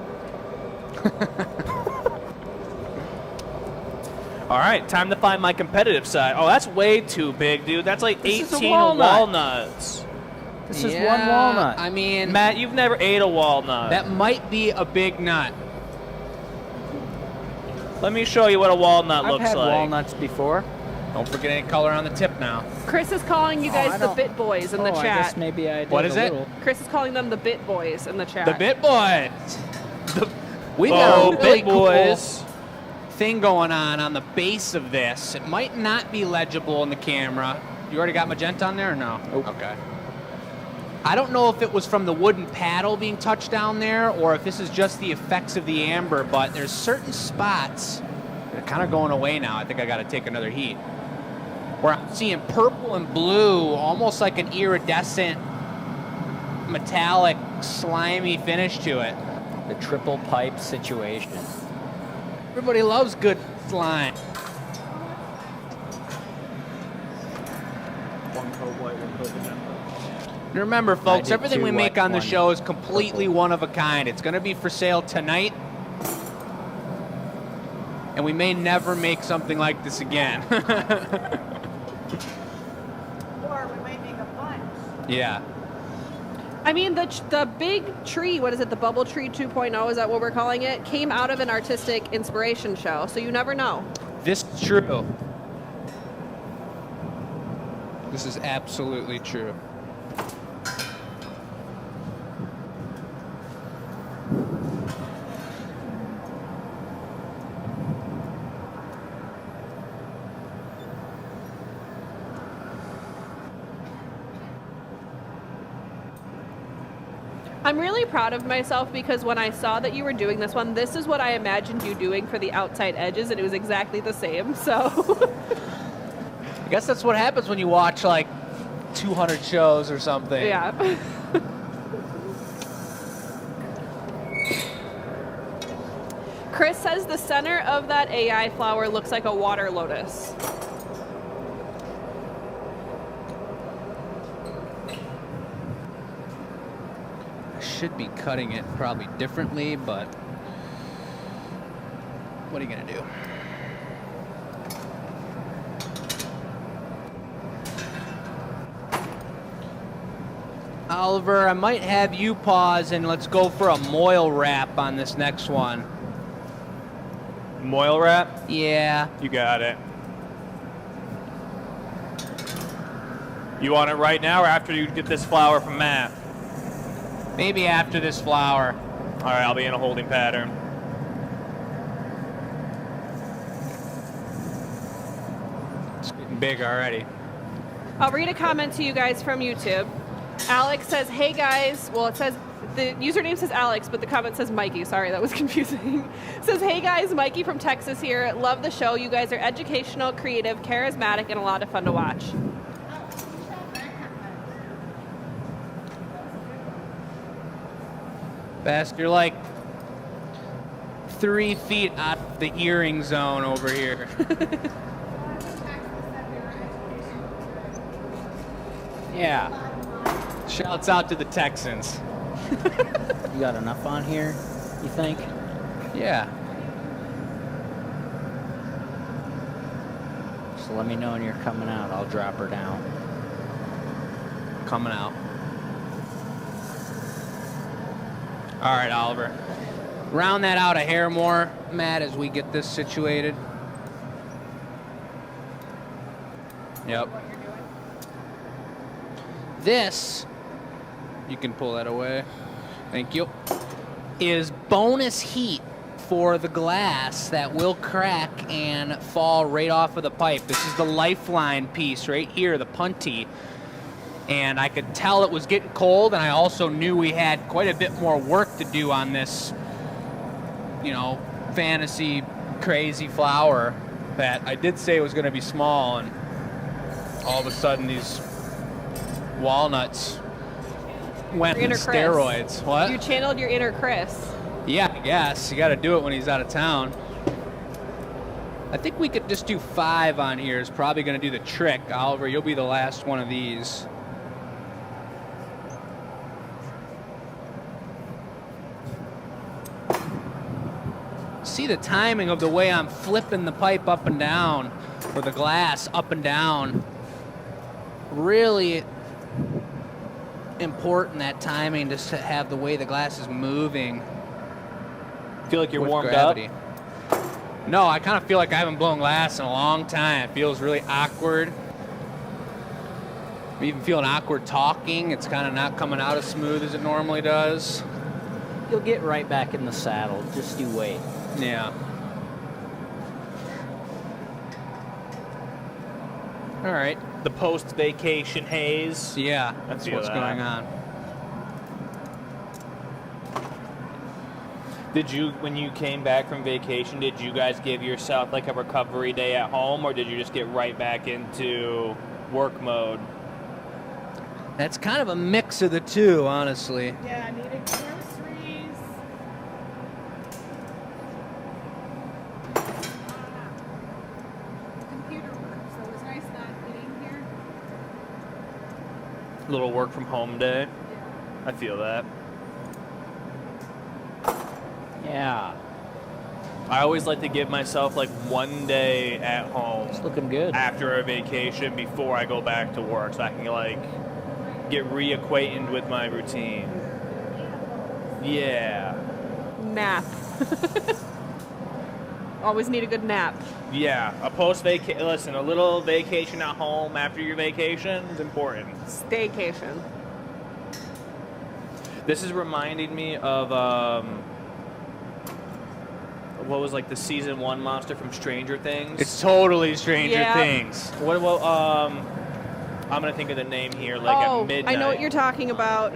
All right, time to find my competitive side. Oh, that's way too big, dude. That's like
This is a
18
walnut.
walnuts.
This is one walnut.
I mean,
Matt, you've never ate a walnut.
that might be a big nut.
Let me show you what a walnut
I've
looks
had
like.
walnuts before.
Don't forget any color on the tip now.
Chris is calling you
I
guys the
don't-
Bit Boys in the
I
chat.
guess maybe I did
What is
a
it?
little.
Chris is calling them the Bit Boys in the chat.
The Bit Boys. We've
Oh,
got a really
Bit Boys.
cool thing going on the base of this. It might not be legible in the camera. You already got magenta on there or no?
Nope.
Okay. I don't know if it was from the wooden paddle being touched down there or if this is just the effects of the amber, but there's certain spots that are kind of going away now. I think I got to take another heat. Where I'm seeing purple and blue, almost like an iridescent, metallic, slimy finish to it.
The triple pipe situation.
Everybody loves good slime.
One coat white, one coat magenta.
And remember, folks,
did
everything
two
we make
white,
on the
one
show is completely
purple.
one of a kind. It's going to be for sale tonight. And we may never make something like this again.
Or we might make a bunch.
Yeah.
I mean, the big tree, what is it, the Bubble Tree 2.0, is that what we're calling it, came out of an artistic inspiration show, so you never know.
This is true. This is absolutely true.
I'm really proud of myself because when I saw that you were doing this one, this is what I imagined you doing for the outside edges, and it was exactly the same, so...
I guess that's what happens when you watch like 200 shows or something.
Yeah. Chris says the center of that AI flower looks like a water lotus.
I should be cutting it probably differently, but what are you going to do? Oliver, I might have you pause and let's go for a moil wrap on this next one.
Moil wrap?
Yeah.
You got it. You want it right now or after you get this flower from Matt?
Maybe after this flower.
All right, I'll be in a holding pattern.
It's getting big already.
I'll read a comment to you guys from YouTube. Alex says, hey guys, well it says, the username says Alex, but the comment says Mikey. Sorry, that was confusing. Says, hey guys, Mikey from Texas here. Love the show. You guys are educational, creative, charismatic, and a lot of fun to watch.
Best, you're like 3 feet out of the earring zone over here.
Yeah.
Shouts out to the Texans.
You got enough on here, you think?
Yeah.
So let me know when you're coming out. I'll drop her down.
Coming out. All right, Oliver. Round that out a hair more, Matt, as we get this situated. Yep. This, you can pull that away. Thank you. Is bonus heat for the glass that will crack and fall right off of the pipe. This is the lifeline piece right here, the punty. And I could tell it was getting cold, and I also knew we had quite a bit more work to do on this, you know, fantasy crazy flower that I did say was going to be small, and all of a sudden these walnuts went
Your
on
inner Chris.
steroids. What?
You channeled your inner Chris.
Yeah, I guess. You got to do it when he's out of town. I think we could just do 5 on here. It's probably going to do the trick. Oliver, you'll be the last one of these. See the timing of the way I'm flipping the pipe up and down, or the glass up and down. Really important, that timing, just to have the way the glass is moving.
Feel like you're
with
warmed
gravity.
up?
No, I kind of feel like I haven't blown glass in a long time. It feels really awkward. I'm even feeling awkward talking. It's kind of not coming out as smooth as it normally does.
You'll get right back in the saddle. Just you wait.
Yeah. All right.
The post-vacation haze.
Yeah,
I
that's
feel
what's
that.
going on.
Did you, when you came back from vacation, did you guys give yourself like a recovery day at home, or did you just get right back into work mode?
That's kind of a mix of the two, honestly.
Yeah, I needed groceries. Computer work, so it was nice not being here.
Little work from home day. I feel that.
Yeah.
I always like to give myself like one day at home
It's looking good.
after a vacation before I go back to work, so I can like get reacquainted with my routine. Yeah.
Nap. Always need a good nap.
Yeah. Listen, a little vacation at home after your vacation is important.
Staycation.
This is reminding me of what was like the season 1 monster from Stranger Things.
It's totally Stranger
Yeah.
Things.
What I'm gonna think of the name here, like at midnight.
I know what you're talking about.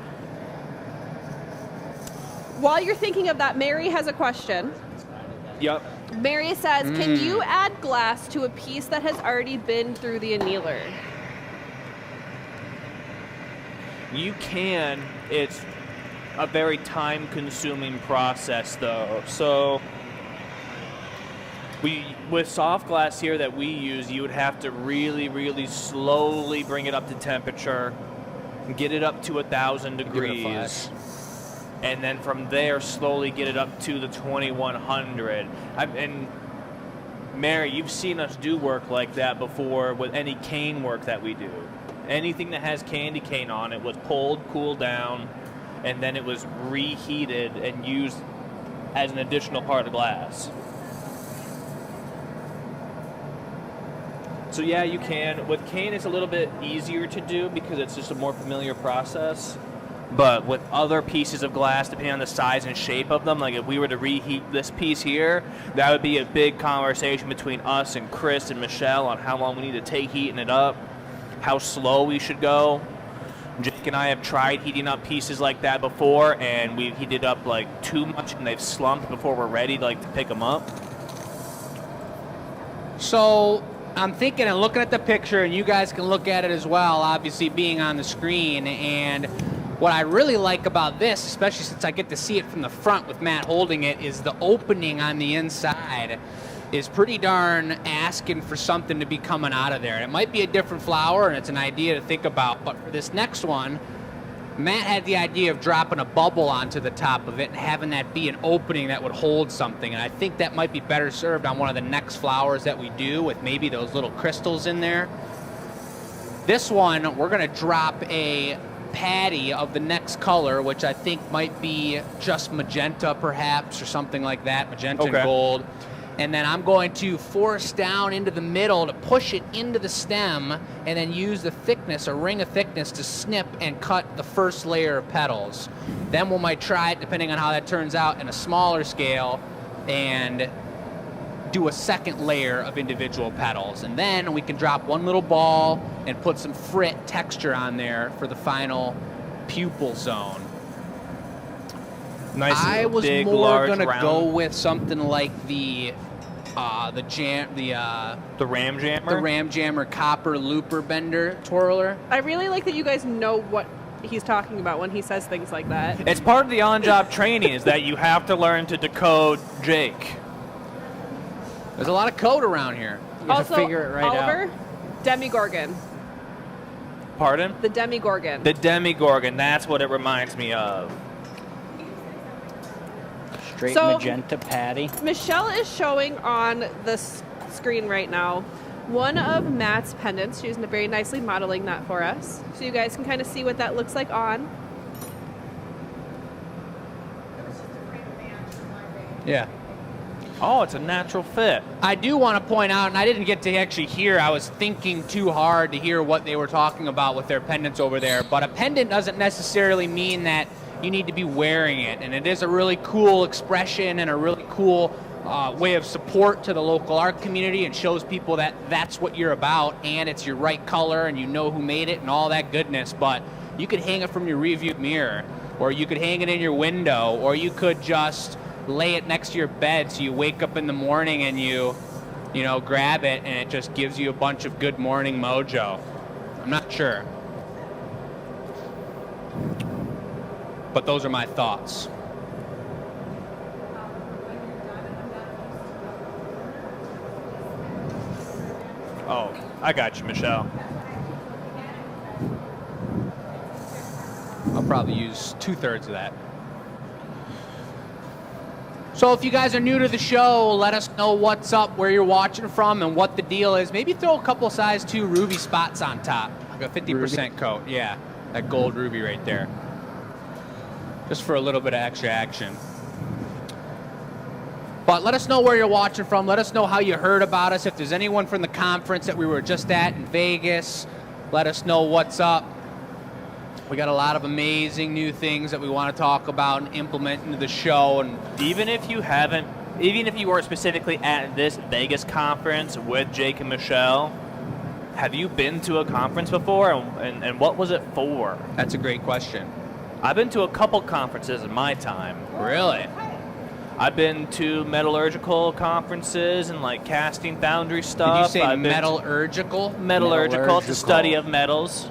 While you're thinking of that, Mary has a question.
Yep.
Mary says, can you add glass to a piece that has already been through the annealer?
You can. It's a very time-consuming process, though. So, with soft glass here that we use, you would have to really, really slowly bring it up to temperature, get it up to 1,000 degrees, and then from there slowly get it up to the 2,100. And Mary, you've seen us do work like that before with any cane work that we do. Anything that has candy cane on it was pulled, cooled down, and then it was reheated and used as an additional part of glass. So yeah, you can. With cane, it's a little bit easier to do because it's just a more familiar process. But with other pieces of glass, depending on the size and shape of them, like if we were to reheat this piece here, that would be a big conversation between us and Chris and Michelle on how long we need to take heating it up, how slow we should go. Jake and I have tried heating up pieces like that before, and we've heated up like too much, and they've slumped before we're ready to pick them up.
So I'm thinking and looking at the picture, and you guys can look at it as well, obviously being on the screen. And what I really like about this, especially since I get to see it from the front with Matt holding it, is the opening on the inside. is pretty darn asking for something to be coming out of there. It might be a different flower, and it's an idea to think about, but for this next one, Matt had the idea of dropping a bubble onto the top of it and having that be an opening that would hold something, and I think that might be better served on one of the next flowers that we do with maybe those little crystals in there. This one, we're going to drop a patty of the next color, which I think might be just magenta perhaps, or something like that, magenta and gold. And then I'm going to force down into the middle to push it into the stem, and then use the thickness, a ring of thickness, to snip and cut the first layer of petals. Then we might try it, depending on how that turns out, in a smaller scale, and do a second layer of individual petals. And then we can drop one little ball and put some frit texture on there for the final pupil zone.
Nice.
I was
big,
more
large,
gonna
round.
go with something like the
ram jammer.
the ram jammer copper looper bender twirler.
I really like that you guys know what he's talking about when he says things like that.
It's part of the on-job training is that you have to learn to decode Jake.
There's a lot of code around here.
You have
Also,
to figure it right
Oliver,
out.
Demigorgon.
Pardon?
The Demigorgon.
The Demigorgon. That's what it reminds me of.
Straight
So-
magenta patty.
Michelle is showing on the screen right now one of Matt's pendants. She's very nicely modeling that for us, so you guys can kind of see what that looks like on.
Yeah.
Oh, it's a natural fit.
I do want to point out, and I didn't get to actually hear, I was thinking too hard to hear what they were talking about with their pendants over there, but a pendant doesn't necessarily mean that you need to be wearing it, and it is a really cool expression and a really cool way of support to the local art community, and shows people that that's what you're about, and it's your right color, and you know who made it, and all that goodness. But you could hang it from your rearview mirror, or you could hang it in your window, or you could just lay it next to your bed so you wake up in the morning and you grab it, and it just gives you a bunch of good morning mojo. I'm not sure, but those are my thoughts.
Oh, I got you, Michelle.
I'll probably use 2/3 of that. So if you guys are new to the show, let us know what's up, where you're watching from, and what the deal is. Maybe throw a couple size 2 ruby spots on top. Like a 50% coat. Yeah, that gold ruby right there. Just for a little bit of extra action. But let us know where you're watching from. Let us know how you heard about us. If there's anyone from the conference that we were just at in Vegas, let us know what's up. We got a lot of amazing new things that we want to talk about and implement into the show. And
Even if you weren't specifically at this Vegas conference with Jake and Michelle, have you been to a conference before, and what was it for?
that's a great question.
I've been to a couple conferences in my time.
Really?
I've been to metallurgical conferences and like casting foundry
Did
stuff.
you say
I've been to
metallurgical?
metallurgical? It's the study of metals.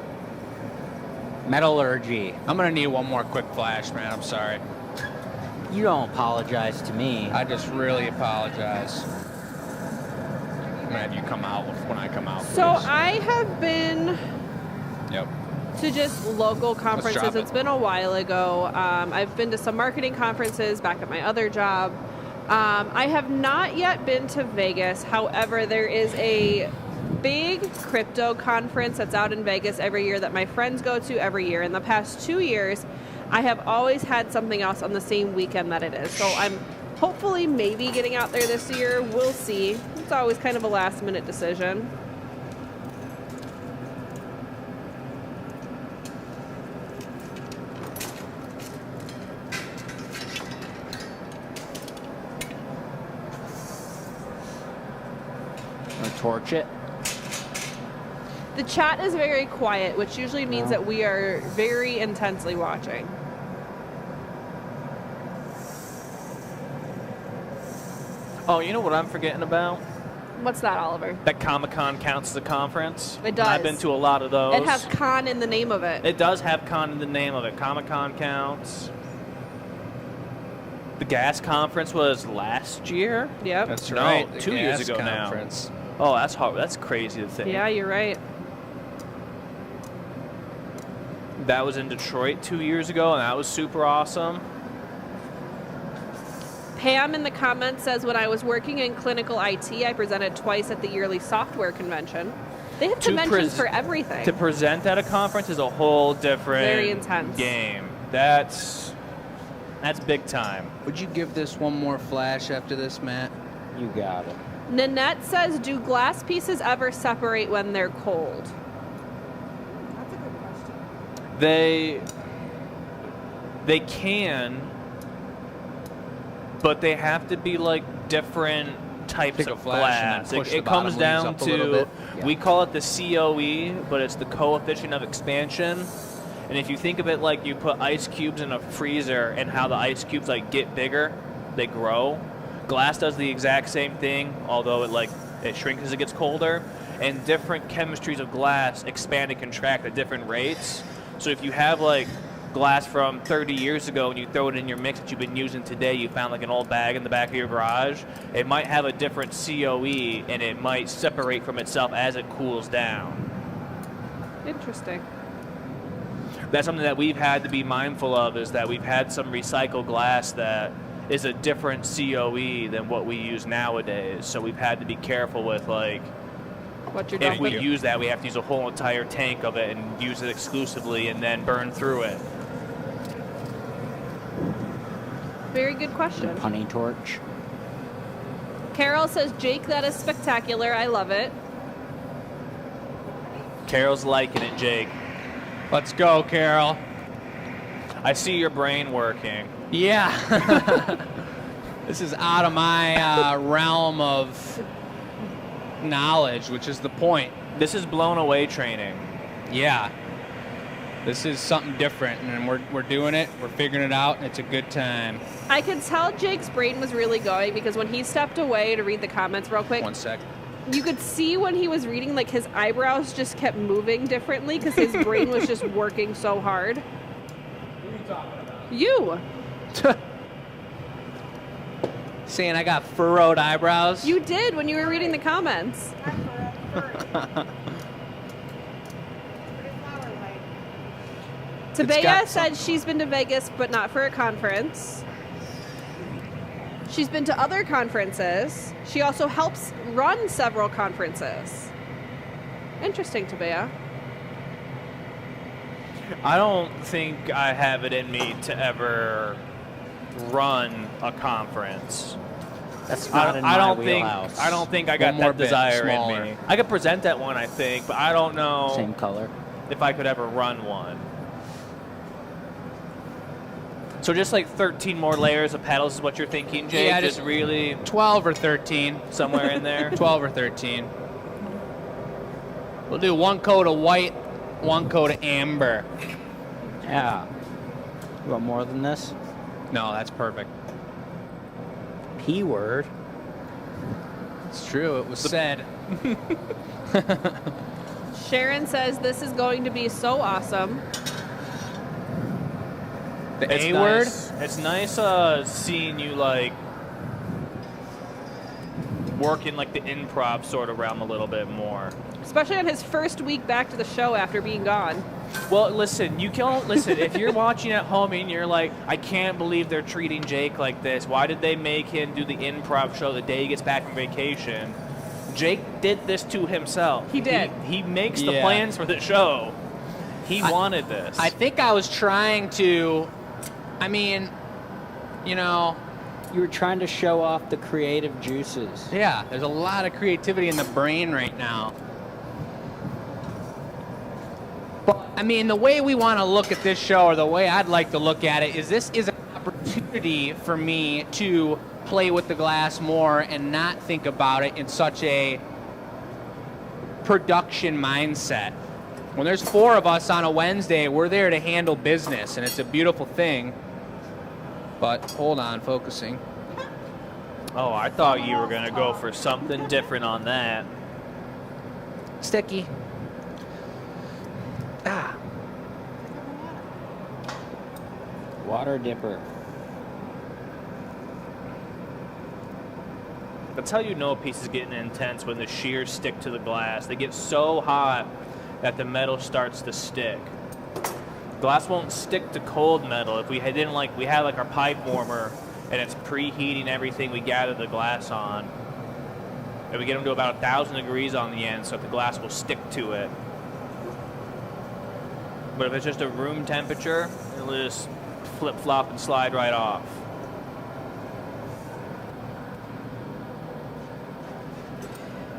Metallurgy.
I'm going to need one more quick flash, man. I'm sorry.
You don't apologize to me.
I just really apologize. I'm going to have you come out when I come out.
So
please.
I have been
Yep.
to just local conferences.
drop it.
It's been a while ago. I've been to some marketing conferences back at my other job. I have not yet been to Vegas. However, there is a big crypto conference that's out in Vegas every year that my friends go to every year. In the past 2 years, I have always had something else on the same weekend that it is. So I'm hopefully maybe getting out there this year. We'll see. It's always kind of a last minute decision.
Wanna torch it?
The chat is very quiet, which usually means that we are very intensely watching.
Oh, you know what I'm forgetting about?
What's that, Oliver?
That Comic-Con counts as a conference.
It does.
I've been to a lot of those.
It has con in the name of it.
It does have con in the name of it. Comic-Con counts. The gas conference was last year?
Yep.
That's
No,
right. the
2 years
gas
ago now.
conference.
Oh, that's hard. That's crazy to think.
Yeah, you're right.
That was in Detroit 2 years ago, and that was super awesome.
Pam in the comments says, when I was working in clinical IT, I presented twice at the yearly software convention. They have conventions for everything.
To present at a conference is a whole different
Very intense
game. That's big time.
Would you give this one more flash after this, Matt?
You got it.
Nanette says, do glass pieces ever separate when they're cold?
That's a good question.
They can, but they have to be like different types
Take a
of
flash and
glass.
then push
It
the
comes
bottom leaves
down
up a little
to,
bit.
we call it the COE, but it's the coefficient of expansion. And if you think of it like you put ice cubes in a freezer and how the ice cubes like get bigger, they grow. Glass does the exact same thing, although it shrinks as it gets colder. And different chemistries of glass expand and contract at different rates. So if you have like glass from 30 years ago and you throw it in your mix that you've been using today, you found like an old bag in the back of your garage, it might have a different COE and it might separate from itself as it cools down.
Interesting.
That's something that we've had to be mindful of, is that we've had some recycled glass that is a different COE than what we use nowadays. So we've had to be careful with like,
What you're
if we
doing.
use that, we have to use a whole entire tank of it and use it exclusively and then burn through it.
Very good question.
Honey torch.
Carol says, Jake, that is spectacular. I love it.
Carol's liking it, Jake.
Let's go, Carol.
I see your brain working.
Yeah. This is out of my realm of knowledge, which is the point.
This is blown away training.
Yeah. This is something different, and we're doing it. We're figuring it out, and it's a good time.
I could tell Jake's brain was really going because when he stepped away to read the comments real quick,
1 sec.
you could see when he was reading, like his eyebrows just kept moving differently because his brain was just working so hard.
Who are you talking about?
You.
Saying I got furrowed eyebrows?
You did when you were reading the comments. Tabea
got
said she's been to Vegas, but not for a conference. She's been to other conferences. She also helps run several conferences. Interesting, Tabea.
I don't think I have it in me to ever run a conference.
That's not in my wheelhouse.
I don't think I got
One more
that
bit,
desire
smaller.
in me. I could present at one, I think, but I don't know
Same color.
if I could ever run one. So just like 13 more layers of pedals is what you're thinking, Jake?
Yeah,
just
just-
really
12 or 13.
somewhere in there?
12 or 13. We'll do 1 coat of white, 1 coat of amber.
Yeah. You want more than this?
No, that's perfect.
P word.
It's true. It was said.
Sharon says this is going to be so awesome.
The
It's
A word?
nice. It's nice seeing you like work in like the improv sort of realm a little bit more.
Especially on his first week back to the show after being gone.
Well, listen, you can't listen. If you're watching at home and you're like, I can't believe they're treating Jake like this. Why did they make him do the improv show the day he gets back from vacation? Jake did this to himself.
He did.
He makes the
Yeah.
plans for the show. He wanted this.
I think I was trying to, I mean, you know,
You were trying to show off the creative juices.
yeah, there's a lot of creativity in the brain right now. But, I mean, the way we want to look at this show, or the way I'd like to look at it, is this is an opportunity for me to play with the glass more and not think about it in such a production mindset. When there's 4 of us on a Wednesday, we're there to handle business, and it's a beautiful thing. But hold on, focusing.
Oh, I thought you were going to go for something different on that.
Sticky. Ah.
Water dipper.
That's how you know a piece is getting intense, when the shears stick to the glass. They get so hot that the metal starts to stick. Glass won't stick to cold metal. If we had our pipe warmer and it's preheating everything we gather the glass on, and we get them to about 1,000 degrees on the end so that the glass will stick to it. But if it's just a room temperature, it'll just flip-flop and slide right off.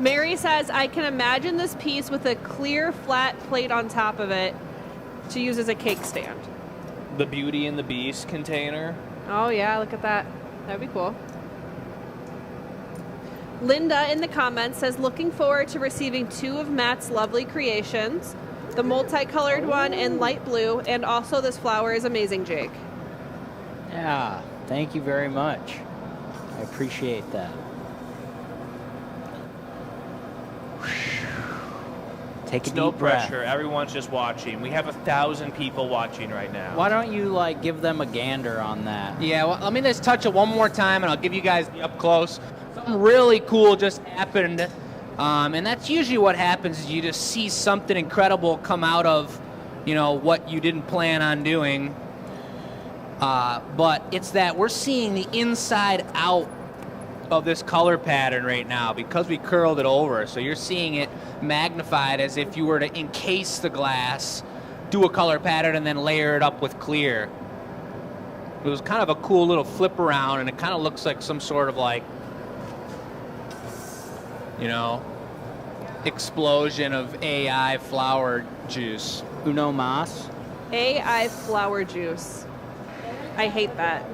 Mary says, I can imagine this piece with a clear, flat plate on top of it to use as a cake stand.
The Beauty and the Beast container.
Oh, yeah, look at that. That'd be cool. Linda in the comments says, looking forward to receiving 2 of Matt's lovely creations. The multicolored one in light blue, and also this flower is amazing, Jake.
Yeah, thank you very much. I appreciate that. Take a
No
deep breath.
pressure. Everyone's just watching. We have 1,000 people watching right now.
Why don't you give them a gander on that?
Yeah, well, let me just touch it one more time, and I'll give you guys the up close. Something really cool just happened, and that's usually what happens is you just see something incredible come out of, what you didn't plan on doing. But it's that we're seeing the inside out of this color pattern right now because we curled it over. So you're seeing it magnified as if you were to encase the glass, do a color pattern, and then layer it up with clear. It was kind of a cool little flip around, and it kind of looks like some sort of explosion of AI flower juice.
Uno mas?
AI flower juice. I hate that.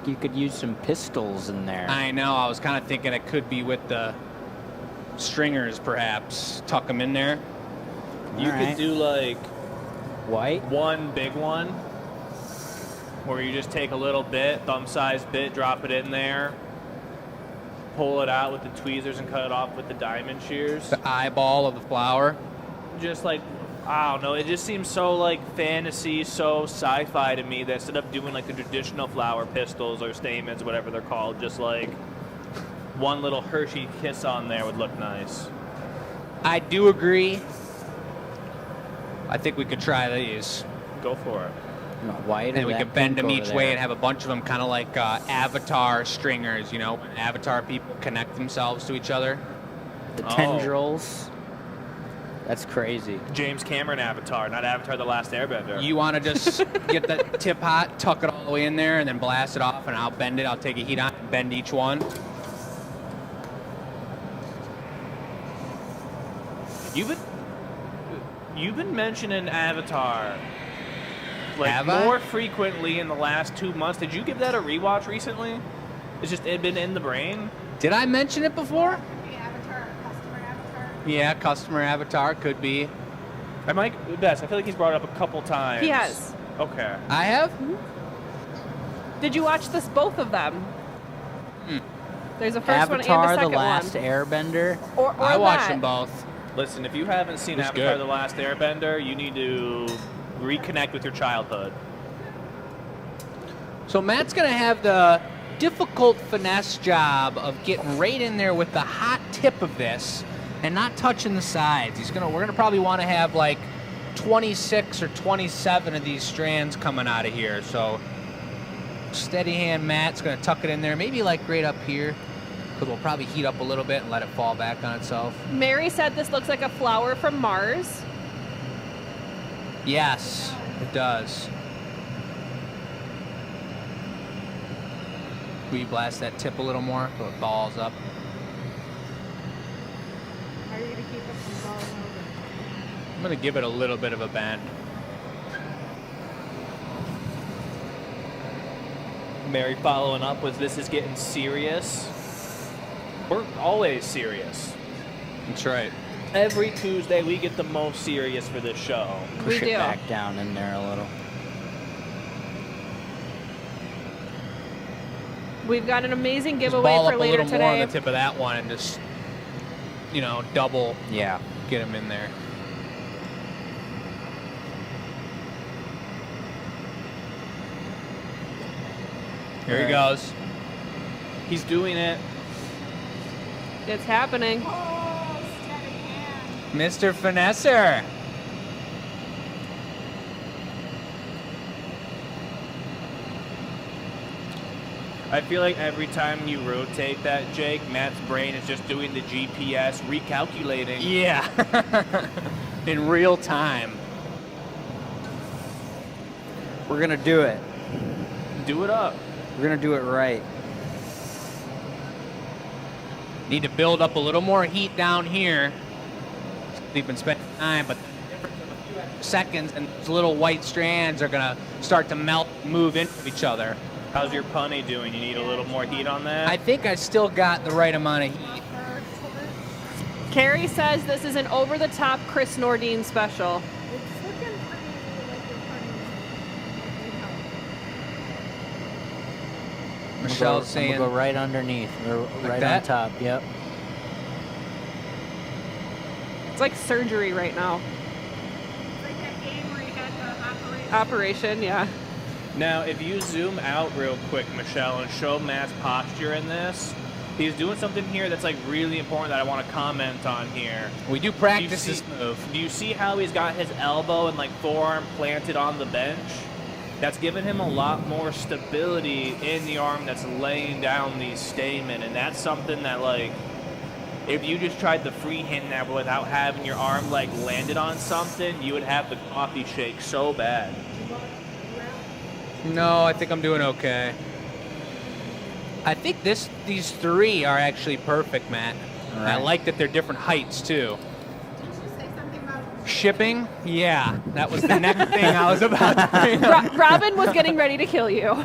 You could use some pistols in there.
I know. I was kind of thinking it could be with the stringers, perhaps. Tuck them in there.
You could do
white?
one big one where you just take a little bit, thumb-sized bit, drop it in there, pull it out with the tweezers and cut it off with the diamond shears.
The eyeball of the flower.
Just I don't know, it just seems so fantasy, so sci-fi to me that instead of doing the traditional flower pistils or stamens, whatever they're called, just one little Hershey kiss on there would look nice.
I do agree. I think we could try these.
Go for it.
No, white.
And we could bend them each way and have a bunch of them kind of like Avatar stringers, when Avatar people connect themselves to each other.
The tendrils. That's crazy.
James Cameron Avatar, not Avatar The Last Airbender.
You want to just get the tip hot, tuck it all the way in there, and then blast it off, and I'll bend it. I'll take a heat on and bend each one.
You've been mentioning Avatar
Have I?
more frequently in the last 2 months. Did you give that a rewatch recently? It been in the brain?
Did I mention it before?
Avatar, customer avatar.
Yeah, customer avatar could be.
I feel like he's brought it up a couple times.
He has.
Okay.
I have?
Did you watch both of them? There's a first
Avatar,
one and a
The
second
Last
one.
Airbender.
Or
I watched
that.
them both.
Listen, if you haven't seen
It's
Avatar
good.
The Last Airbender, you need to reconnect with your childhood.
So Matt's going to have the difficult finesse job of getting right in there with the hot tip of this and not touching the sides. We're going to probably want to have 26 or 27 of these strands coming out of here. So steady hand Matt's going to tuck it in there, maybe right up here, because we'll probably heat up a little bit and let it fall back on itself.
Mary said this looks like a flower from Mars.
Yes, it does. Will you blast that tip a little more so it balls up?
How are you going to keep it from falling over?
I'm going to give it a little bit of a bend.
Mary following up with, this is getting serious. We're always serious.
That's right.
Every Tuesday we get the most serious for this show.
We
Push it
do.
back down in there a little.
We've got an amazing
Just
giveaway
ball
for
up a
later
little more on
today.
the tip of that one and just, double
Yeah.
get them in there. Here he goes.
He's doing it.
It's happening.
Mr. Finesser.
I feel like every time you rotate that, Jake, Matt's brain is just doing the GPS recalculating.
Yeah. In real time.
We're going to do it.
Do it up.
We're going to do it right.
Need to build up a little more heat down here. We've been spending time, but seconds and those little white strands are going to start to melt and move into each other.
How's your punny doing? You need a little more heat on that?
I think I still got the right amount of heat.
Carrie says this is an over-the-top Chris Nordine special.
It's looking pretty like you're
Michelle's saying,
We'll go right underneath. Or right
that?
on top. Yep.
It's like surgery right now.
It's like that game where you got the
Operation, yeah.
Now, if you zoom out real quick, Michelle, and show Matt's posture in this, he's doing something here that's like really important that I want to comment on here.
we do practice this move.
Do you see how he's got his elbow and like forearm planted on the bench? That's given him a lot more stability in the arm that's laying down these stamen, and that's something that like, if you just tried the free hand there without having your arm like landed on something, you would have the coffee shake so bad.
No, I think I'm doing okay. I think these three are actually perfect, Matt.
All
And I
right.
like that they're different heights, too.
Did you say something about
Shipping? Yeah, that was the next thing I was about to bring up.
Robin was getting ready to kill you.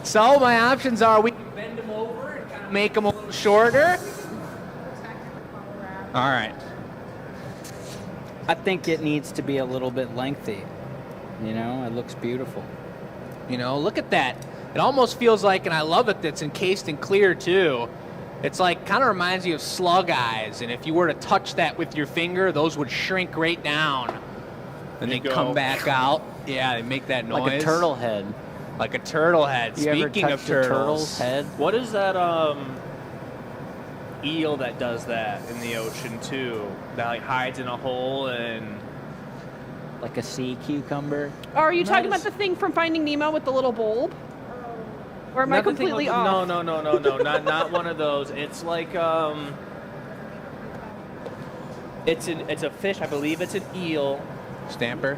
So my options are we can bend them over and kind of make them a little shorter. All right.
I think it needs to be a little bit lengthy. You know, it looks beautiful.
You know, look at that. It almost feels like, and I love it, that's encased in clear, too. It's like, kind of reminds you of slug eyes, and if you were to touch that with your finger, those would shrink right down. And they
You go.
come back out. Yeah, they make that noise.
Like a turtle head.
Like a turtle head.
You ever
Speaking
touched
of
a
turtles.
turtle's head?
What is that eel that does that in the ocean too? That like hides in a hole and
Like a sea cucumber?
Or are you talking
Not
about the thing from Finding Nemo with the little bulb? Or am I
Not the thing
completely
with-
off?
No, not one of those. It's like it's a fish. I believe it's an eel,
Stamper.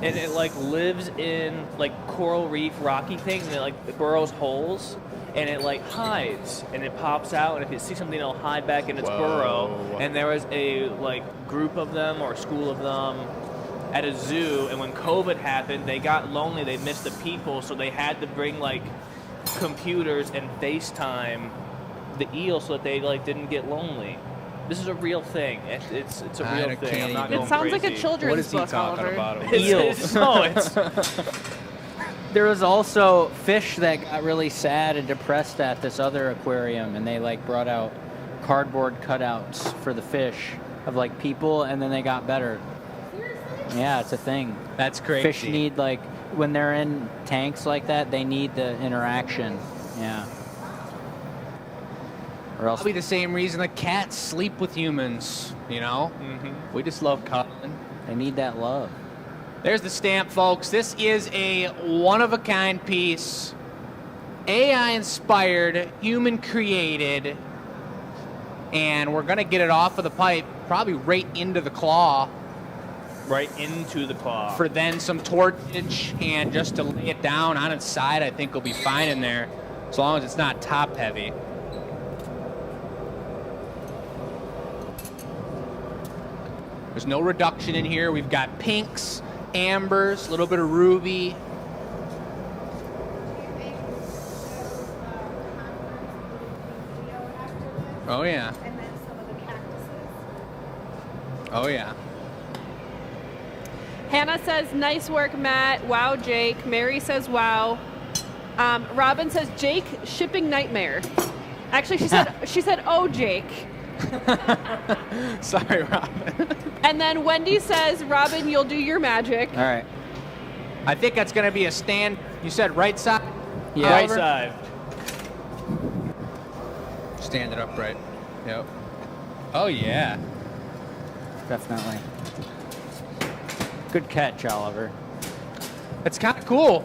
and it like lives in like coral reef rocky things, and it burrows holes. And it like hides, and it pops out, and if it sees something, it'll hide back in its burrow. And there was a like group of them or a school of them at a zoo, and when COVID happened, they got lonely. They missed the people, so they had to bring like computers and FaceTime the eel so that they like didn't get lonely. This is a real thing. It's a
I
real thing.
can't
I'm not
even-
It
going
sounds like a
crazy.
children's
What is he
book,
talking
Oliver.
about?
It's- no, it's
There was also fish that got really sad and depressed at this other aquarium, and they like brought out cardboard cutouts for the fish of like people, and then they got better. Yeah, it's a thing.
That's crazy.
Fish need like when they're in tanks like that, they need the interaction. Yeah. Or else
Probably the same reason that cats sleep with humans, you know? We just love cuddling.
they need that love.
There's the stamp, folks. This is a one-of-a-kind piece. AI-inspired, human-created. And we're going to get it off of the pipe, probably right into the claw,
right into the claw.
for then some tortage. And just to lay it down on its side, I think will be fine in there, as long as it's not top-heavy. There's no reduction in here. We've got pinks, ambers, a little bit of ruby. Oh, yeah.
And then some of the cactuses.
Oh, yeah.
Hannah says, nice work, Matt. Wow, Jake. Mary says, wow. Robin says, Jake, shipping nightmare. Actually, she said, oh, Jake.
Sorry, Robin.
And then Wendy says, Robin, you'll do your magic.
All right.
I think that's going to be a stand. You said right side?
Yeah.
Right
Oliver?
side.
Stand it upright. Yep. Oh, yeah.
Definitely. Good catch, Oliver.
That's kind of cool.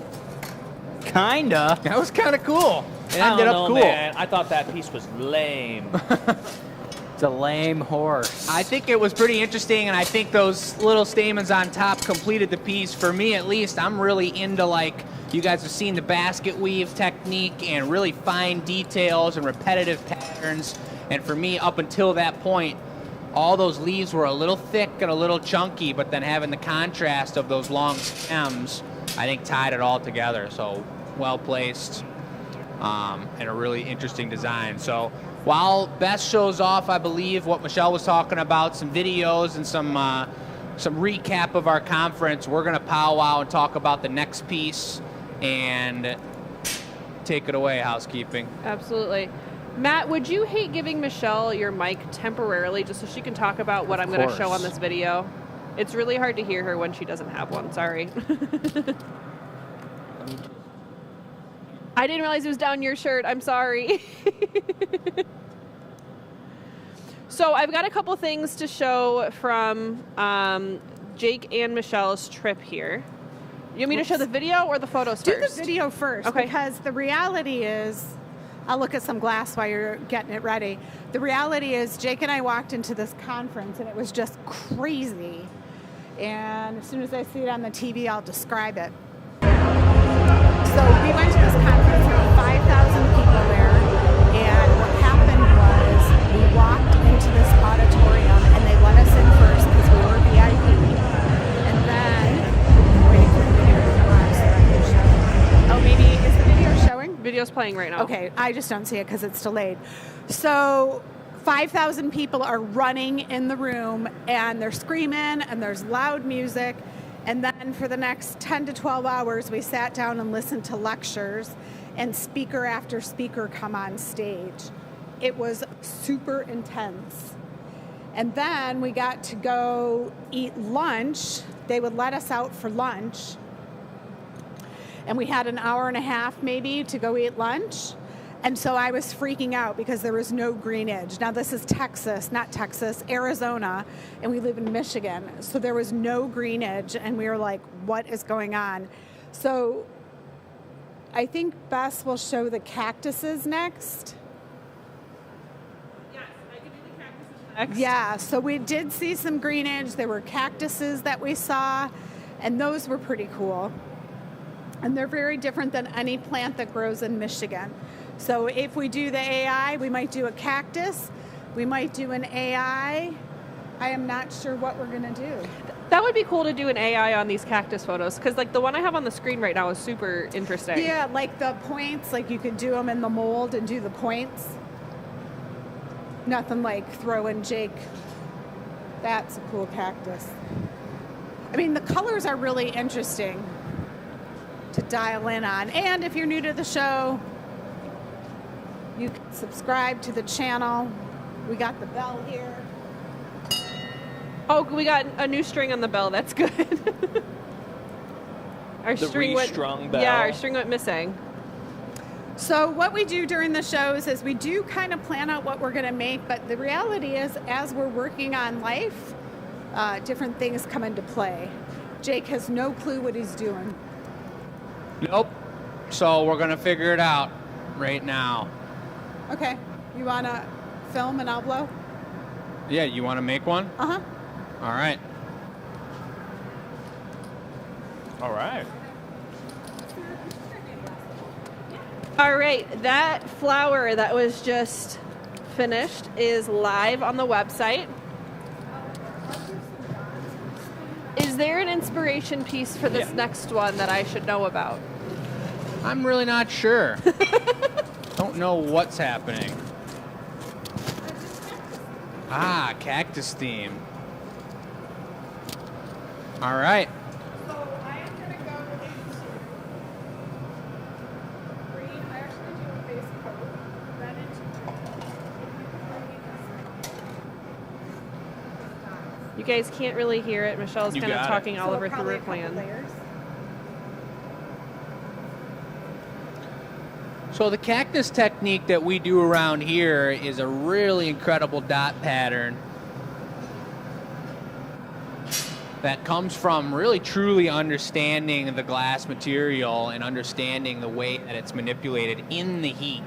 Kinda.
That was kind of cool. It
I
ended
don't
up
know,
cool.
man. I thought that piece was lame.
It's a lame horse.
I think it was pretty interesting, and I think those little stamens on top completed the piece. For me, at least, I'm really into, like, you guys have seen the basket weave technique and really fine details and repetitive patterns. And for me, up until that point, all those leaves were a little thick and a little chunky, but then having the contrast of those long stems, I think tied it all together. So well placed, and a really interesting design. So while Beth shows off, I believe, what Michelle was talking about, some videos and some recap of our conference, we're going to powwow and talk about the next piece and take it away, housekeeping.
Absolutely. Matt, would you hate giving Michelle your mic temporarily just so she can talk about what I'm going to show on this video? It's really hard to hear her when she doesn't have one. Sorry. I didn't realize it was down your shirt. I'm sorry. So I've got a couple things to show from Jake and Michelle's trip here. You want me to show the video or the photos
Do
first?
the video first,
Okay.
because the reality is, I'll look at some glass while you're getting it ready. The reality is, Jake and I walked into this conference and it was just crazy. And as soon as I see it on the TV, I'll describe it. So we went to this conference, there were 5,000 people there, and what happened was we walked into this auditorium and they let us in first because we were VIP. And then, waiting for the video to come on so I can show. Oh, maybe, is the video showing?
Video's playing right now.
Okay, I just don't see it because it's delayed. So 5,000 people are running in the room and they're screaming and there's loud music. And then for the next 10 to 12 hours, we sat down and listened to lectures and speaker after speaker come on stage. It was super intense. And then we got to go eat lunch. They would let us out for lunch. And we had an hour and a half maybe to go eat lunch. And so I was freaking out because there was no greenage. Now this is Arizona, and we live in Michigan. So there was no greenage, and we were like, what is going on? So I think Bess will show the cactuses next.
Yes, I can do the cactuses next.
Yeah, so we did see some greenage. There were cactuses that we saw, and those were pretty cool. And they're very different than any plant that grows in Michigan. So if we do the AI, we might do a cactus. We might do an AI. I am not sure what we're going to do.
That would be cool to do an AI on these cactus photos, because like the one I have on the screen right now is super interesting.
Yeah, like the points, like you could do them in the mold and do the points. Nothing like throwing Jake. That's a cool cactus. I mean, the colors are really interesting to dial in on. And if you're new to the show, you can subscribe to the channel. We got the bell here.
Oh, we got a new string on the bell. That's good. Our
The
string went,
restrung bell.
Yeah, our string went missing.
So what we do during the shows is we do kind of plan out what we're going to make, but the reality is, as we're working on life, different things come into play. Jake has no clue what he's doing.
Nope. So we're going to figure it out right now.
Okay, you want to film and I'll blow?
Yeah, you want to make one?
Uh-huh.
All right.
All right.
All right, that flower that was just finished is live on the website. Is there an inspiration piece for this next one that I should know about?
I'm really not sure. Don't know what's happening. Ah, cactus theme. All right.
So I am going to go into green. I actually do a base coat, then into
You guys can't really hear it. Michelle's
You
kind of
got it.
talking all over through
probably
her
a couple
plan.
layers.
So the cactus technique that we do around here is a really incredible dot pattern that comes from really truly understanding the glass material and understanding the way that it's manipulated in the heat.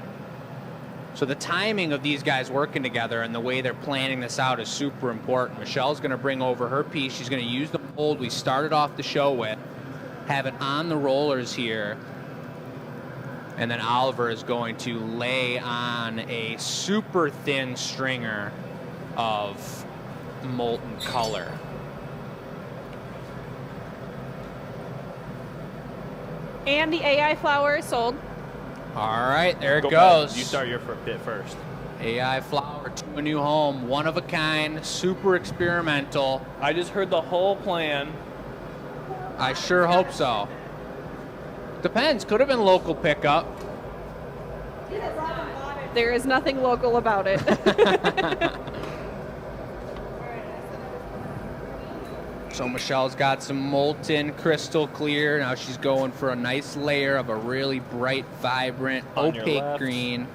So the timing of these guys working together and the way they're planning this out is super important. Michelle's going to bring over her piece. She's going to use the mold we started off the show with, have it on the rollers here, and then Oliver is going to lay on a super thin stringer of molten color.
And the AI flower is sold.
All right, there it
Go
goes.
ahead. You start your bit first.
AI flower to a new home, one of a kind, super experimental.
I just heard the whole plan.
I sure hope so. Depends, could have been local pickup.
There is nothing local about it.
So Michelle's got some molten crystal clear. Now she's going for a nice layer of a really bright, vibrant,
On your
opaque
left.
green.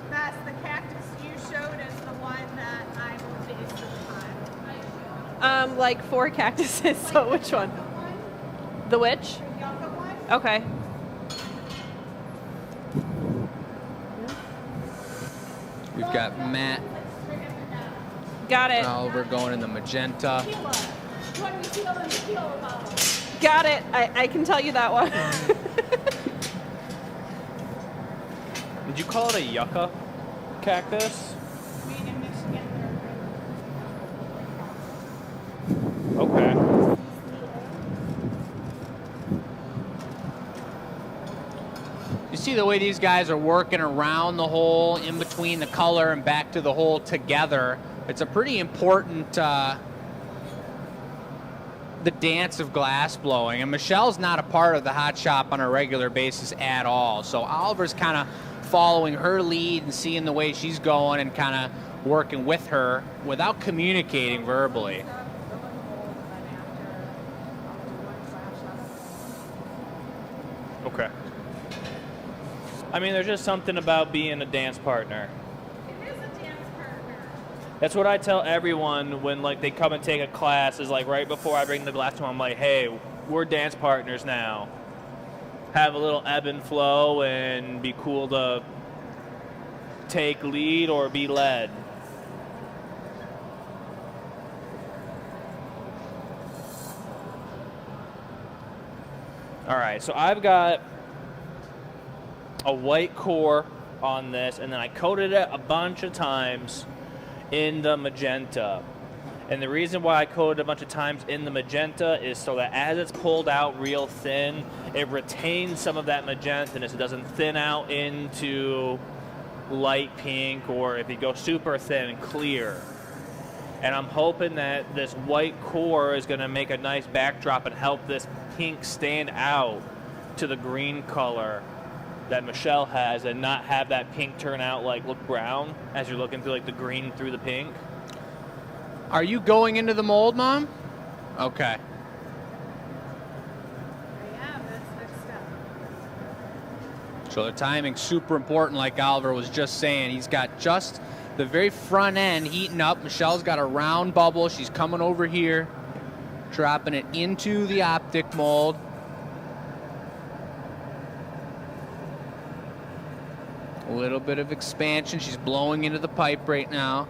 That's the cactus you showed as the one that I will base the time.
Like 4 cactuses, so which one? The witch?
Yucca one?
Okay.
We've got Matt
Got it.
and Oliver going in the magenta.
Got it. I can tell you that one.
Did you call it a yucca cactus? Okay.
You see the way these guys are working around the hole, in between the color and back to the hole together. It's a pretty important the dance of glass blowing. And Michelle's not a part of the hot shop on a regular basis at all. So Oliver's kind of following her lead and seeing the way she's going and kind of working with her without communicating verbally.
Okay. I mean, there's just something about being a dance partner.
It is a dance partner.
That's what I tell everyone when like they come and take a class. Is like right before I bring the glass to them, I'm like, hey, we're dance partners now. Have a little ebb and flow and be cool to take lead or be led. All right, so I've got a white core on this, and then I coated it a bunch of times in the magenta. And the reason why I coated a bunch of times in the magenta is so that as it's pulled out real thin, it retains some of that magenta-ness. It doesn't thin out into light pink, or if you go super thin, clear. And I'm hoping that this white core is going to make a nice backdrop and help this pink stand out to the green color that Michelle has, and not have that pink turn out like look brown as you're looking through like the green through the pink.
Are you going into the mold, Mom? Okay.
I am. That's next step.
So the timing's super important, like Oliver was just saying. He's got just the very front end heating up. Michelle's got a round bubble. She's coming over here, dropping it into the optic mold. A little bit of expansion. She's blowing into the pipe right now.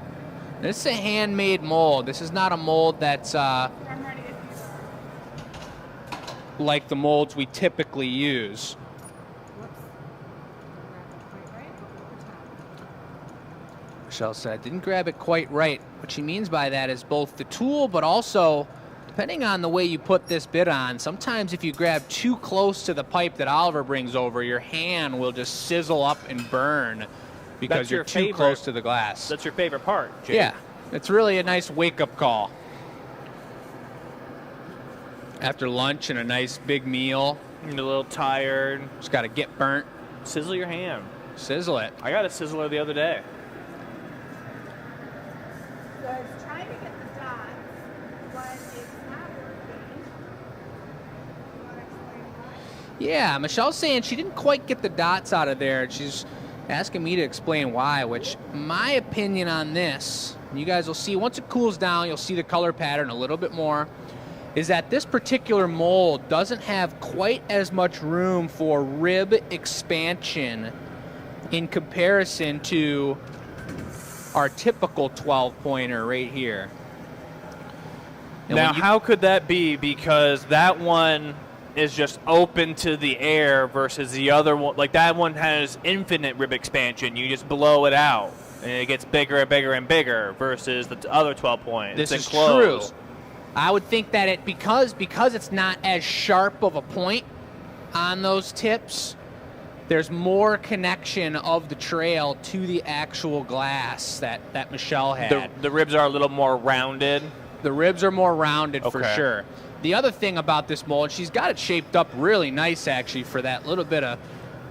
This is a handmade mold. This is not a mold that's
I'm ready if you are.
like the molds we typically use.
Whoops. Quite right.
Michelle said, I didn't grab it quite right. What she means by that is both the tool, but also, depending on the way you put this bit on, sometimes if you grab too close to the pipe that Oliver brings over, your hand will just sizzle up and burn because
That's
you're
your
too
favorite-
close to the glass.
That's your favorite part, Jake.
Yeah, it's really a nice wake-up call. After lunch and a nice big meal,
You're a little tired.
just got to get burnt,
Sizzle your hand.
sizzle it.
I got a sizzler the other day.
So I was trying to get the dots, but it's not working. You want to explain
Yeah, Michelle's saying she didn't quite get the dots out of there. She's asking me to explain why, which my opinion on this, and you guys will see once it cools down, you'll see the color pattern a little bit more, is that this particular mold doesn't have quite as much room for rib expansion in comparison to our typical 12-pointer right here. And
now, how could that be? Because that one is just open to the air versus the other one. Like, that one has infinite rib expansion. You just blow it out, and it gets bigger and bigger and bigger versus the other 12-point.
This
it's
is
enclosed.
true. I would think that it because it's not as sharp of a point on those tips, there's more connection of the trail to the actual glass that Michelle had.
The ribs are a little more rounded.
The ribs are more rounded for
Okay.
sure. The other thing about this mold, she's got it shaped up really nice actually for that little bit of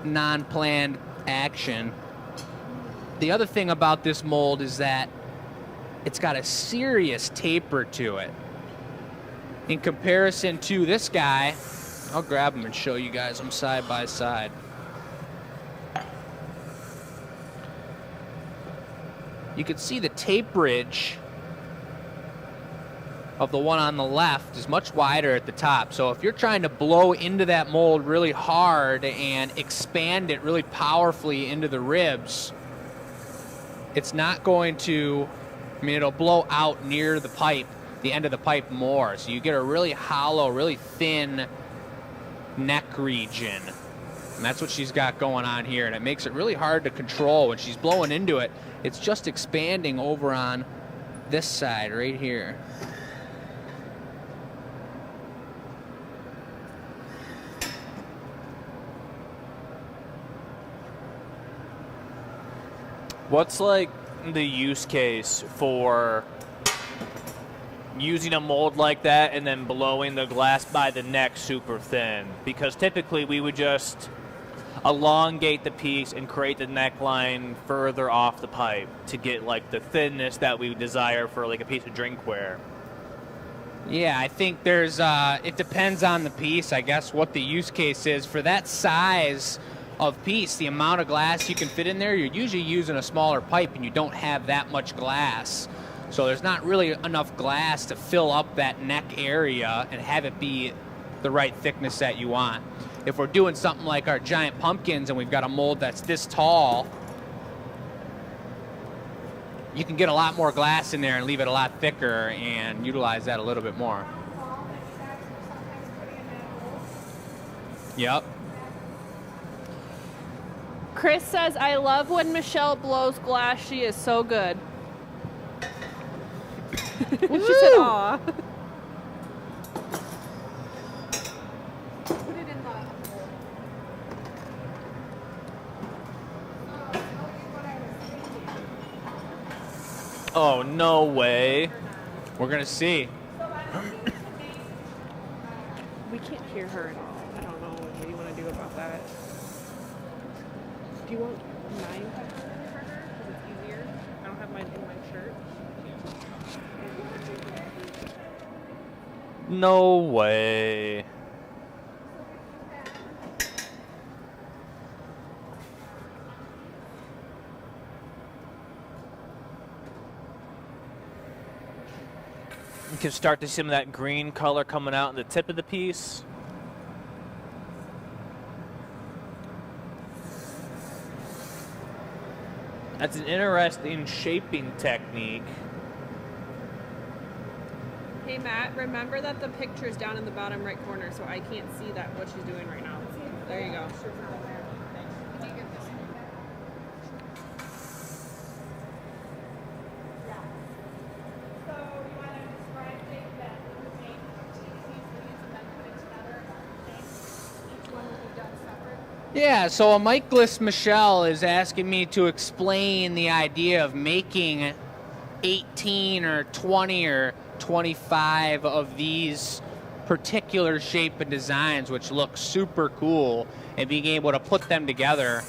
non-planned action. The other thing about this mold is that it's got a serious taper to it. In comparison to this guy, I'll grab him and show you guys them side by side. You can see the taperage of the one on the left is much wider at the top. So if you're trying to blow into that mold really hard and expand it really powerfully into the ribs, it's not going to, I mean, it'll blow out near the pipe, the end of the pipe more. So you get a really hollow, really thin neck region. And that's what she's got going on here. And it makes it really hard to control when she's blowing into it. It's just expanding over on this side right here.
What's like the use case for using a mold like that and then blowing the glass by the neck super thin? Because typically we would just elongate the piece and create the neckline further off the pipe to get like the thinness that we desire for like a piece of drinkware.
Yeah, I think there's, it depends on the piece, I guess, what the use case is. For that size of piece, the amount of glass you can fit in there, you're usually using a smaller pipe and you don't have that much glass. So there's not really enough glass to fill up that neck area and have it be the right thickness that you want. If we're doing something like our giant pumpkins and we've got a mold that's this tall, you can get a lot more glass in there and leave it a lot thicker and utilize that a little bit more. Yep.
Chris says, I love when Michelle blows glass. She is so good. She said, aw.
Put it in the
Oh, no way.
We're going to see.
We can't hear her at all. I don't know what you want to do about that. Do you want mine for her? Because it's easier. I don't have mine in my shirt.
No way. You can start to see some of that green color coming out in the tip of the piece. That's an interesting shaping technique.
Hey, Matt, remember that the picture's down in the bottom right corner, so I can't see that what she's doing right now. There you go.
Yeah, so a Mikeless Michelle is asking me to explain the idea of making 18 or 20 or 25 of these particular shape and designs, which look super cool, and being able to put them together.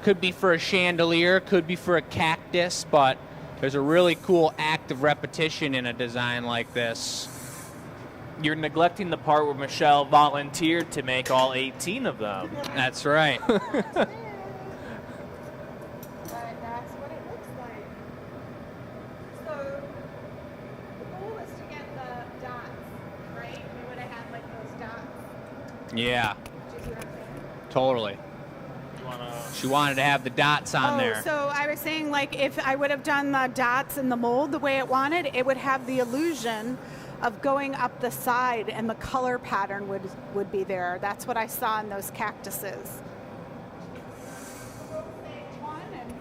Could be for a chandelier, could be for a cactus, but there's a really cool act of repetition in a design like this.
You're neglecting the part where Michelle volunteered to make all 18 of them.
That's right.
But that's what it looks like. So the goal is to get the dots, right? We would have had like those dots.
Yeah,
Do you see what I'm saying?
totally. She wanted to have the dots on there.
So I was saying, like, if I would have done the dots in the mold the way it wanted, it would have the illusion of going up the side, and the color pattern would be there. That's what I saw in those cactuses. We'll make one, and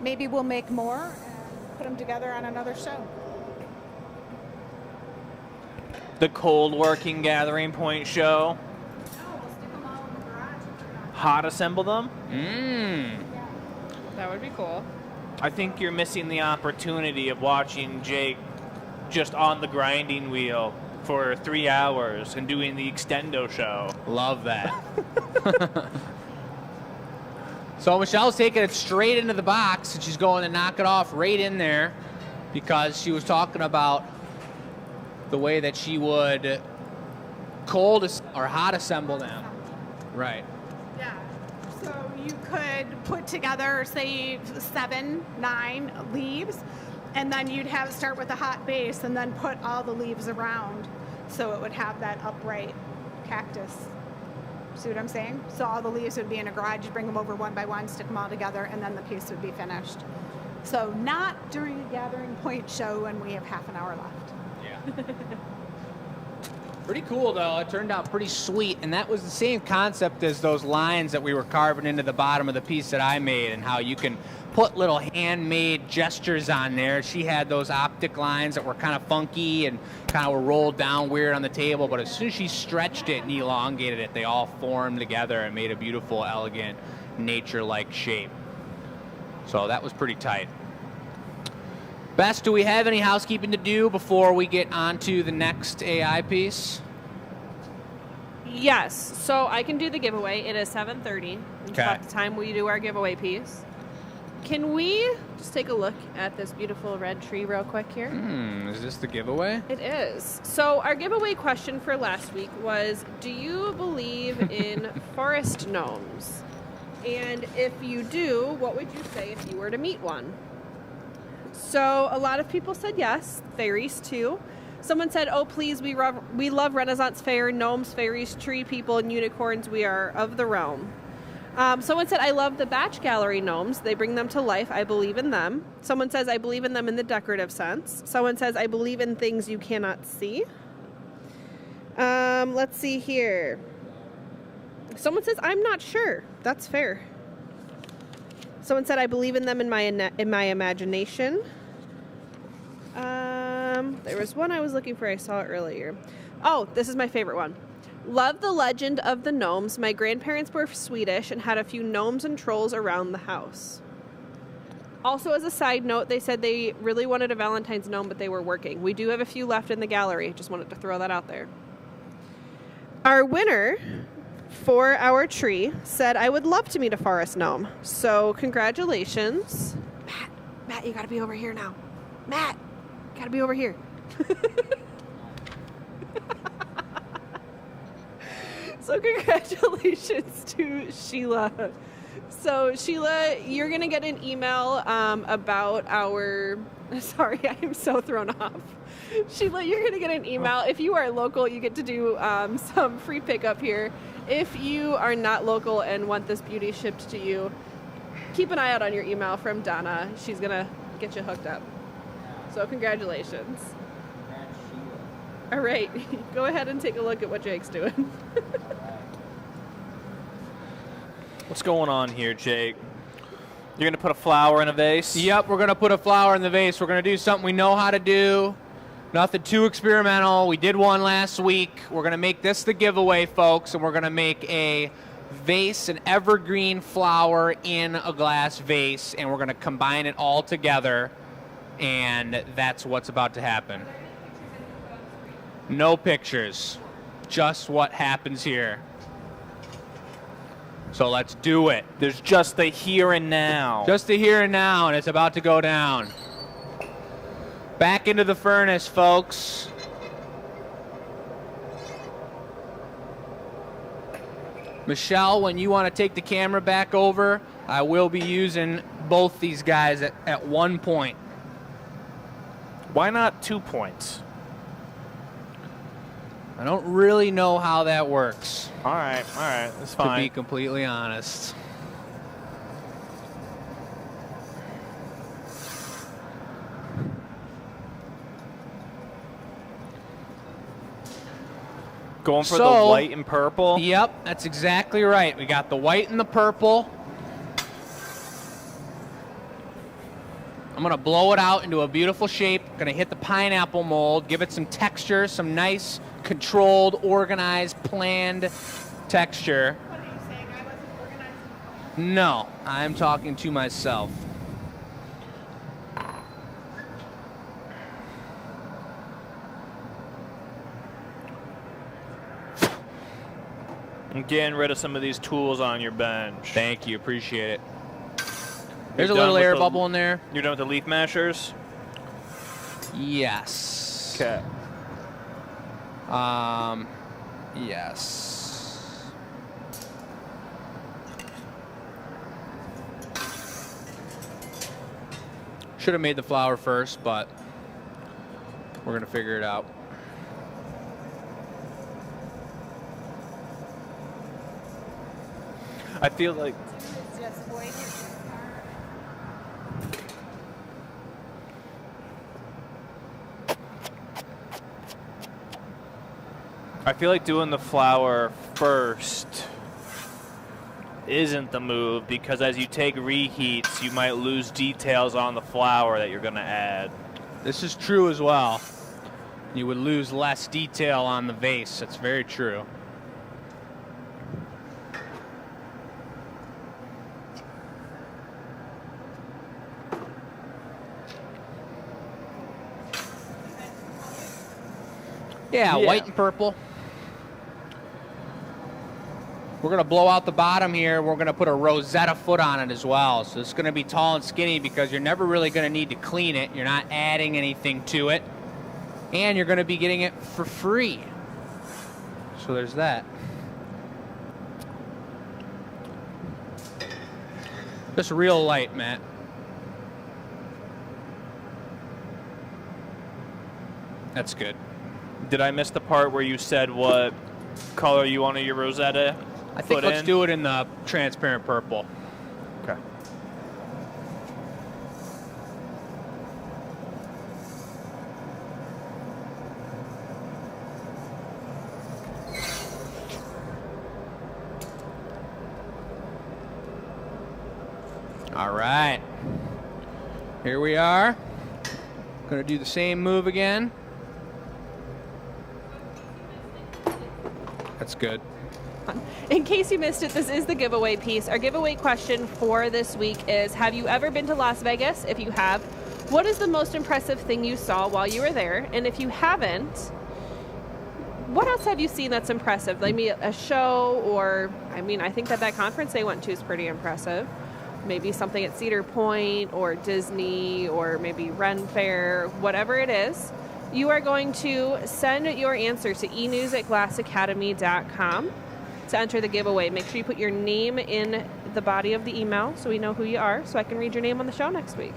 maybe we'll make more and put them together on another show.
The cold working gathering point show.
No, we'll stick them all in the garage and turn on.
Hot assemble them.
That would be cool.
I think you're missing the opportunity of watching Jake just on the grinding wheel for 3 hours and doing the extendo show.
Love that. So Michelle's taking it straight into the box, and she's going to knock it off right in there because she was talking about the way that she would or hot assemble them. Right.
Yeah. So you could put together, say, 7, 9 leaves, and then you'd have start with a hot base and then put all the leaves around so it would have that upright cactus. See what I'm saying? So all the leaves would be in a garage, you bring them over one by one, stick them all together, and then the piece would be finished. So not during a gathering point show when we have half an hour left.
Yeah. Pretty cool, though. It turned out pretty sweet, and that was the same concept as those lines that we were carving into the bottom of the piece that I made, and how you can put little handmade gestures on there. She had those optic lines that were kind of funky and kind of were rolled down weird on the table, but as soon as she stretched it and elongated it, they all formed together and made a beautiful, elegant, nature-like shape. So that was pretty tight. Bess, do we have any housekeeping to do before we get on to the next AI piece?
Yes. So I can do the giveaway. It is 7:30. It's
Okay.
about the time we do our giveaway piece. Can we just take a look at this beautiful red tree real quick here?
Is this the giveaway?
It is. So our giveaway question for last week was, do you believe in forest gnomes? And if you do, what would you say if you were to meet one? So a lot of people said yes, fairies too. Someone said, oh, please, we love Renaissance Fair, gnomes, fairies, tree people, and unicorns. We are of the realm. Someone said, I love the batch gallery gnomes. They bring them to life. I believe in them. Someone says, I believe in them in the decorative sense. Someone says, I believe in things you cannot see. Let's see here. Someone says, I'm not sure. That's fair. Someone said, I believe in them in my imagination. There was one I was looking for. I saw it earlier. Oh, this is my favorite one. Love the legend of the gnomes. My grandparents were Swedish and had a few gnomes and trolls around the house. Also, as a side note, they said they really wanted a Valentine's gnome, but they were working. We do have a few left in the gallery. Just wanted to throw that out there. Our winner for our tree said, I would love to meet a forest gnome. So congratulations. Matt, you gotta be over here now. Matt, you gotta be over here. So congratulations to Sheila. So Sheila, you're gonna get an email about our, sorry, I am so thrown off. Sheila, you're gonna get an email. If you are local, you get to do some free pickup here. If you are not local and want this beauty shipped to you, keep an eye out on your email from Donna. She's gonna get you hooked up. So congratulations. All right, go ahead and take a look at what Jake's doing.
What's going on here, Jake? You're going to put a flower in a vase?
Yep, we're going to put a flower in the vase. We're going to do something we know how to do. Nothing too experimental. We did one last week. We're going to make this the giveaway, folks, and we're going to make a vase, an evergreen flower in a glass vase, and we're going to combine it all together, and that's what's about to happen. No pictures, just what happens here. So let's do it.
There's just the here and now.
Just the here and now, and it's about to go down. Back into the furnace, folks. Michelle, when you want to take the camera back over, I will be using both these guys at 1 point.
Why not 2 points?
I don't really know how that works,
All right, that's
to
fine.
be completely honest.
Going for
So-
the white and purple.
Yep, that's exactly right. We got the white and the purple. I'm going to blow it out into a beautiful shape. Going to hit the pineapple mold, give it some texture, some nice, controlled, organized, planned texture.
What are you saying? I wasn't organized.
No, I'm talking to myself.
I'm getting rid of some of these tools on your bench.
Thank you, appreciate it. There's a
You're
little
done with
air
the-
bubble in there.
You're done with the leaf mashers?
Yes.
Okay.
Yes. Should have made the flower first, but we're gonna figure it out.
I feel like
Just wait.
doing the flower first isn't the move, because as you take reheats, you might lose details on the flower that you're going to add.
This is true as well. You would lose less detail on the vase. That's very true. Yeah,
Yeah.
white and purple. We're going to blow out the bottom here. We're going to put a Rosetta foot on it as well. So it's going to be tall and skinny because you're never really going to need to clean it. You're not adding anything to it. And you're going to be getting it for free. So there's that. Just real light, Matt. That's good.
Did I miss the part where you said what color you wanted your Rosetta?
I think
put
let's
in?
do it in the transparent purple.
Okay.
All right. Here we are. Gonna do the same move again. That's good.
In case you missed it, this is the giveaway piece. Our giveaway question for this week is, have you ever been to Las Vegas? If you have, what is the most impressive thing you saw while you were there? And if you haven't, what else have you seen that's impressive? Like maybe a show, or, I mean, I think that conference they went to is pretty impressive. Maybe something at Cedar Point or Disney or maybe Ren Fair, whatever it is. You are going to send your answer to enews@glassacademy.com to enter the giveaway. Make sure you put your name in the body of the email so we know who you are, so I can read your name on the show next week.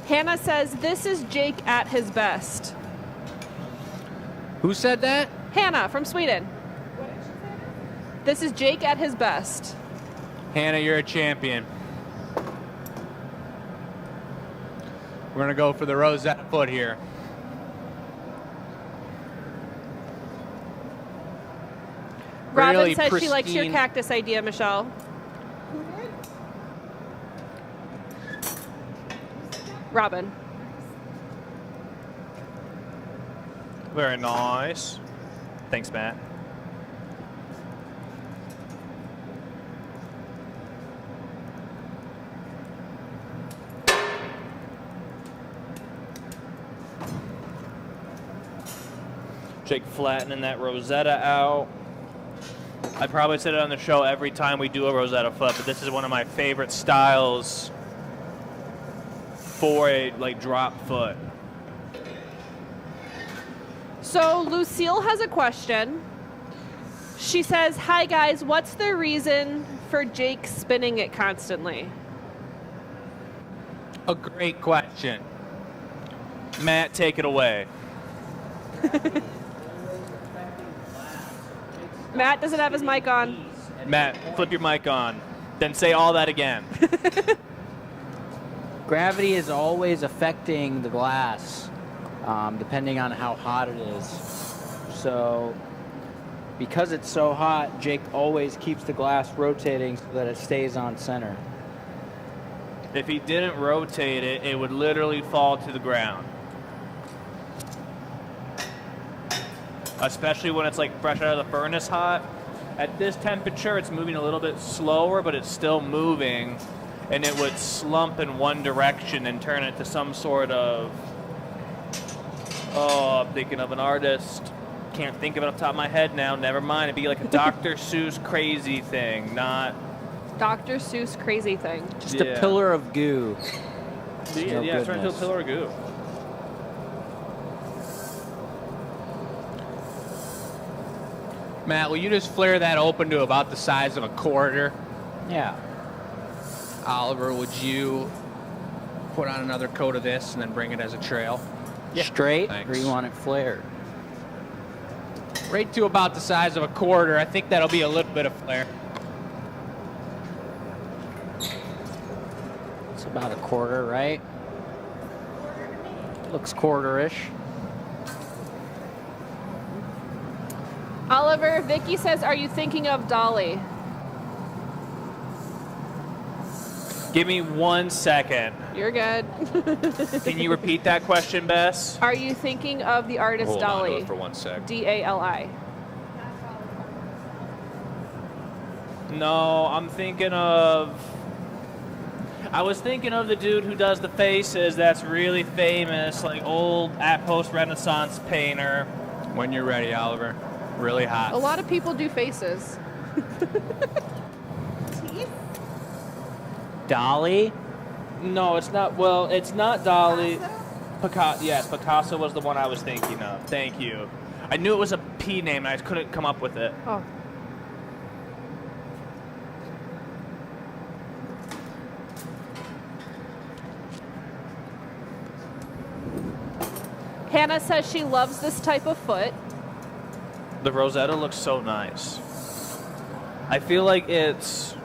Hannah says, this is Jake at his best.
Who said that?
Hannah from Sweden. This is Jake at his best.
Hannah, you're a champion. We're gonna go for the Rosetta foot here.
Robin
Really
says she likes your
pristine.
cactus idea, Michelle. Robin.
Very nice. Thanks, Matt. Jake flattening that Rosetta out. I probably said it on the show every time we do a Rosetta foot, but this is one of my favorite styles for a drop foot.
So Lucille has a question. She says, "Hi guys, what's the reason for Jake spinning it constantly?"
A great question.
Matt, take it away.
Matt doesn't have his mic on.
Matt, flip your mic on. Then say all that again.
Gravity is always affecting the glass, depending on how hot it is. So, because it's so hot, Jake always keeps the glass rotating so that it stays on center.
If he didn't rotate it, it would literally fall to the ground. Especially when it's like fresh out of the furnace hot. At this temperature, it's moving a little bit slower, but it's still moving. And it would slump in one direction and turn it to some sort of... Oh, I'm thinking of an artist. Can't think of it off the top of my head now. Never mind. It'd be like a Dr. Seuss crazy thing, not...
Dr. Seuss crazy thing.
Just a pillar of goo.
Yeah, it's turned into a pillar of goo.
Matt, will you just flare that open to about the size of a quarter?
Yeah.
Oliver, would you put on another coat of this and then bring it as a trail?
Yeah. Straight,
Thanks.
or you want it flared?
Right to about the size of a quarter. I think that'll be a little bit of flare.
It's about a quarter, right? Looks quarter-ish.
Oliver, Vicky says, "Are you thinking of Dolly?"
Give me 1 second.
You're good.
Can you repeat that question, Bess?
Are you thinking of the artist
Hold on to
Dolly?
it for 1 sec.
D-A-L-I.
No, I'm thinking of... I was thinking of the dude who does the faces that's really famous, like old post-Renaissance painter.
When you're ready, Oliver. Really hot.
A lot of people do faces.
Dolly?
No, it's not. Well, it's not Dolly. Picasso. Yes, Picasso was the one I was thinking of. Thank you. I knew it was a P name, and I couldn't come up with it.
Oh. Hannah says she loves this type of foot.
The Rosetta looks so nice. I feel like it's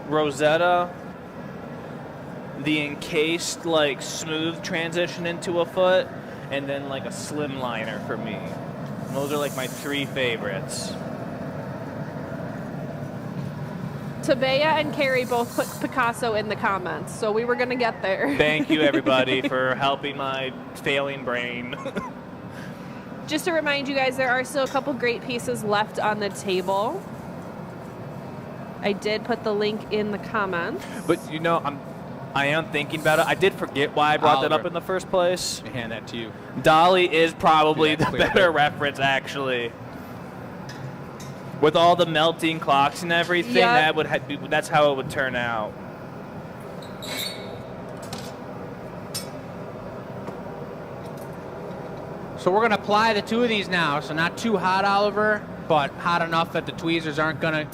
Rosetta, the encased, like, smooth transition into a foot, and then, like, a slimliner for me. And those are, like, my 3 favorites.
Tabea and Carrie both put Picasso in the comments, so we were going to get there.
Thank you, everybody, for helping my failing brain.
Just to remind you guys, there are still a couple great pieces left on the table. I did put the link in the comments.
But, you know, I am thinking about it. I did forget why I brought that up in the first place.
I hand that to you.
Dolly is probably the
Clear
better
it.
reference, actually. With all the melting clocks and everything,
Yep.
that's how it would turn out.
So we're going to apply the 2 of these now. So not too hot, Oliver, but hot enough that the tweezers aren't going to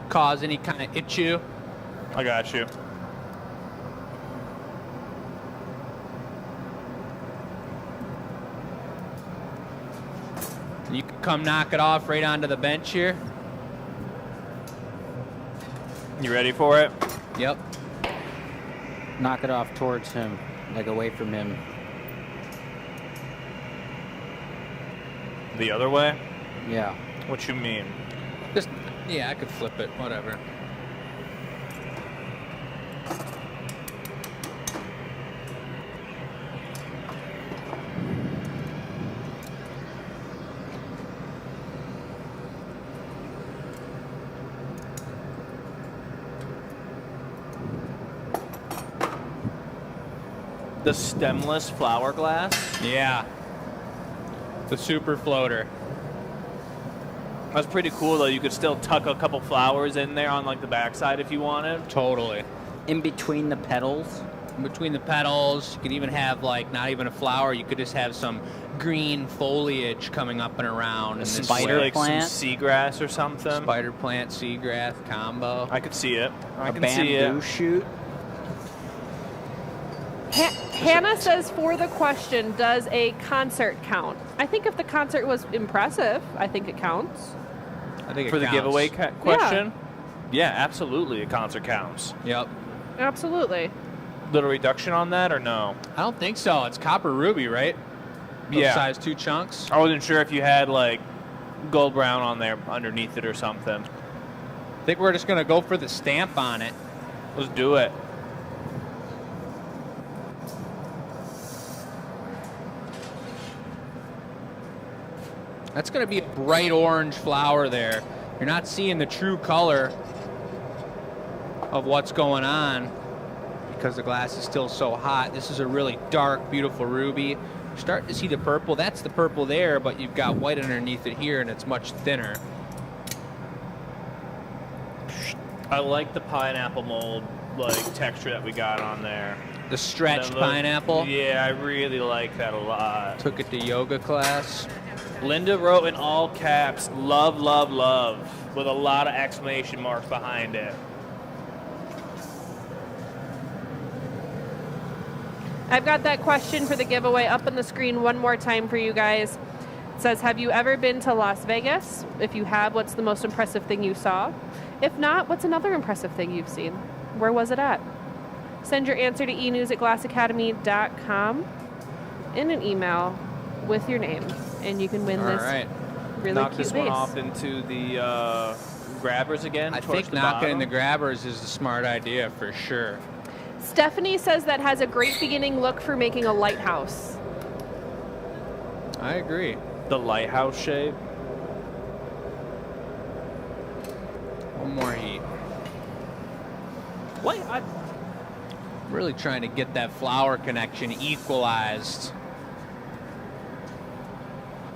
cause any kind of issue.
I got you.
You can come knock it off right onto the bench here.
You ready for it?
Yep.
Knock it off towards him, like away from him.
The other way?
Yeah.
What you mean?
Just, yeah, I could flip it, whatever.
The stemless flower glass?
Yeah. The super floater.
That's pretty cool, though. You could still tuck a couple flowers in there on, like, the backside if you wanted.
Totally.
In between the petals.
in between the petals. You could even have like not even a flower. You could just have some green foliage coming up and around. And
Some
this
spider
way.
like
plant?
some seagrass or something.
Spider plant, seagrass combo.
I could see it. I
A
can see it.
bamboo shoot.
Hannah says, for the question, does a concert count? I think if the concert was impressive, I think it counts.
I think it
For the
counts.
giveaway question? Yeah, absolutely. A concert counts.
Yep.
Absolutely.
Little reduction on that or no?
I don't think so. It's copper ruby, right? Those
Yeah.
size 2 chunks.
I wasn't sure if you had like gold brown on there underneath it or something.
I think we're just gonna go for the stamp on it.
Let's do it.
That's going to be a bright orange flower there. You're not seeing the true color of what's going on because the glass is still so hot. This is a really dark, beautiful ruby. You're starting to see the purple. That's the purple there, but you've got white underneath it here, and it's much thinner.
I like the pineapple mold like texture that we got on there.
The stretched
That look-
pineapple.
Yeah, I really like that a lot.
Took it to yoga class.
Linda wrote in all caps, love, love, love, with a lot of exclamation marks behind it.
I've got that question for the giveaway up on the screen one more time for you guys. It says, have you ever been to Las Vegas? If you have, what's the most impressive thing you saw? If not, what's another impressive thing you've seen? Where was it at? Send your answer to enews@glassacademy.com in an email with your name, and you can win
All
this
right.
really
Knock
cute
this
vase.
one off into the grabbers again.
I
towards
think
the
knocking in
bottom.
the grabbers is a smart idea for sure.
Stephanie says that has a great beginning look for making a lighthouse.
I agree.
The lighthouse shape.
One more heat.
What?
Really trying to get that flower connection equalized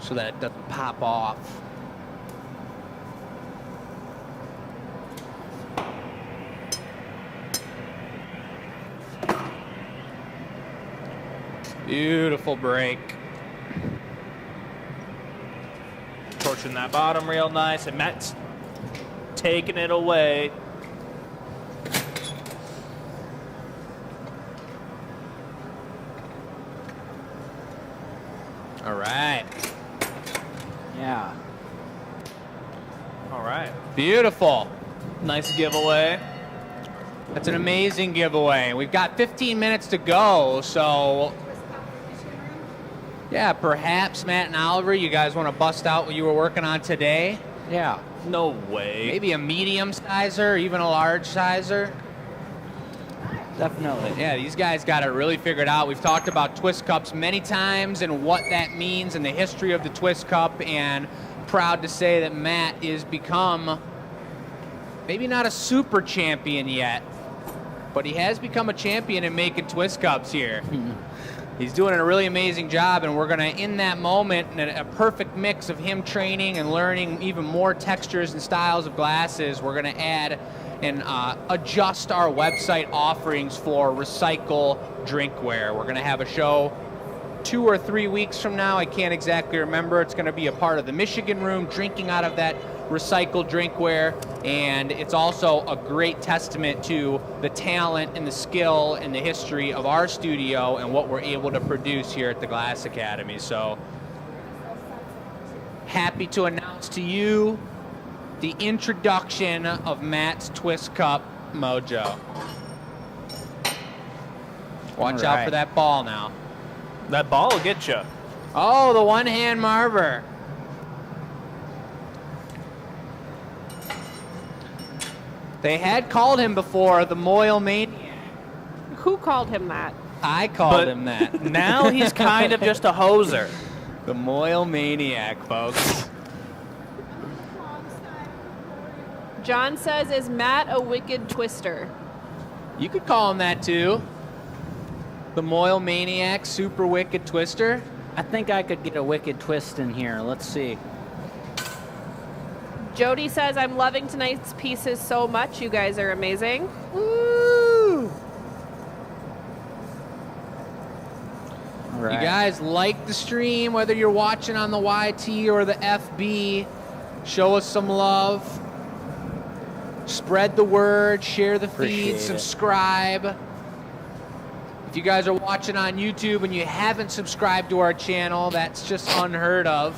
so that it doesn't pop off. Beautiful break.
Torching that bottom real nice, and Matt's taking it away.
All right.
Yeah.
All right.
Beautiful.
Nice giveaway.
That's an amazing giveaway. We've got 15 minutes to go, so yeah, perhaps Matt and Oliver, you guys want to bust out what you were working on today?
Yeah.
No way.
Maybe a medium sizer, even a large sizer.
Definitely.
Yeah, these guys got it really figured out. We've talked about twist cups many times and what that means and the history of the twist cup, and proud to say that Matt is become maybe not a super champion yet, but he has become a champion in making twist cups here. He's doing a really amazing job, and we're going to, in that moment, in a perfect mix of him training and learning even more textures and styles of glasses, we're going to add and adjust our website offerings for recycle drinkware. We're going to have a show 2 or 3 weeks from now. I can't exactly remember. It's going to be a part of the Michigan room, drinking out of that recycled drinkware, and it's also a great testament to the talent and the skill and the history of our studio and what we're able to produce here at the Glass Academy. So happy to announce to you the introduction of Matt's Twist Cup Mojo. Watch
All
out
right.
for that ball now.
That ball will get you.
Oh, the one-hand marver. They had called him before the Moil Maniac.
Who called him that?
I called
But
him that.
Now he's kind of just a hoser.
The Moil Maniac, folks.
John says, is Matt a wicked twister?
You could call him that too. The Moil Maniac, super wicked twister.
I think I could get a wicked twist in here. Let's see.
Jody says, I'm loving tonight's pieces so much. You guys are amazing.
Woo!
Right.
You guys like the stream, whether you're watching on the YT or the FB. Show us some love. Spread the word, share the
Appreciate
feed,
it.
subscribe. If you guys are watching on YouTube and you haven't subscribed to our channel, that's just unheard of.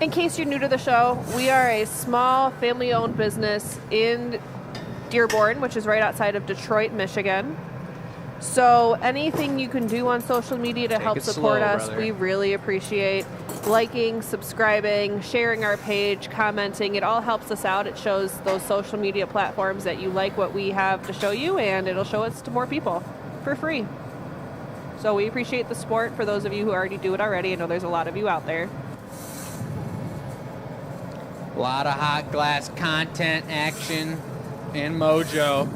In case you're new to the show, we are a small family-owned business in Dearborn, which is right outside of Detroit, Michigan. So anything you can do on social media to help
it
support
slow,
us,
brother.
we really appreciate. Liking, subscribing, sharing our page, commenting, it all helps us out. It shows those social media platforms that you like what we have to show you, and it'll show us to more people for free. So we appreciate the support for those of you who already do it already. I know there's a lot of you out there.
A lot of hot glass content, action, and mojo.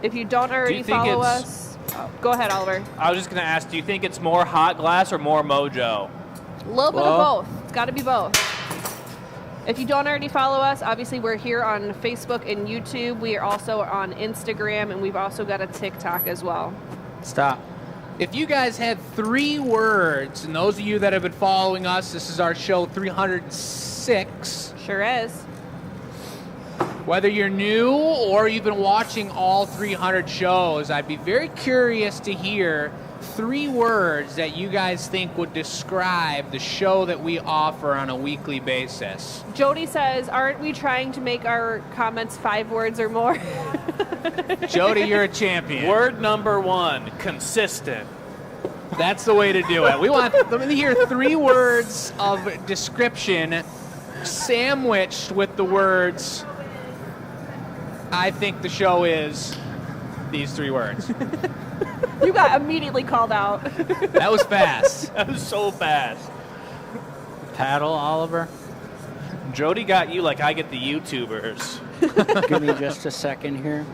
If you don't already
think
follow
it's-
us, go ahead, Oliver.
I was just going to ask, do you think it's more hot glass or more mojo?
A little bit
Well-
of both. It's got to be both. If you don't already follow us, obviously we're here on Facebook and YouTube. We are also on Instagram, and we've also got a TikTok as well.
Stop.
If you guys had 3 words, and those of you that have been following us, this is our show 306.
Sure is.
Whether you're new or you've been watching all 300 shows, I'd be very curious to hear 3 words that you guys think would describe the show that we offer on a weekly basis.
Jody says, aren't we trying to make our comments 5 words or more?
Jody, you're a champion.
Word number 1, consistent.
That's the way to do it. We want let me hear 3 words of description sandwiched with the words, I think the show is these 3 words.
You got immediately called out.
That was fast.
That was so fast.
Paddle, Oliver.
Jody got you like I get the YouTubers.
Give me just a second here.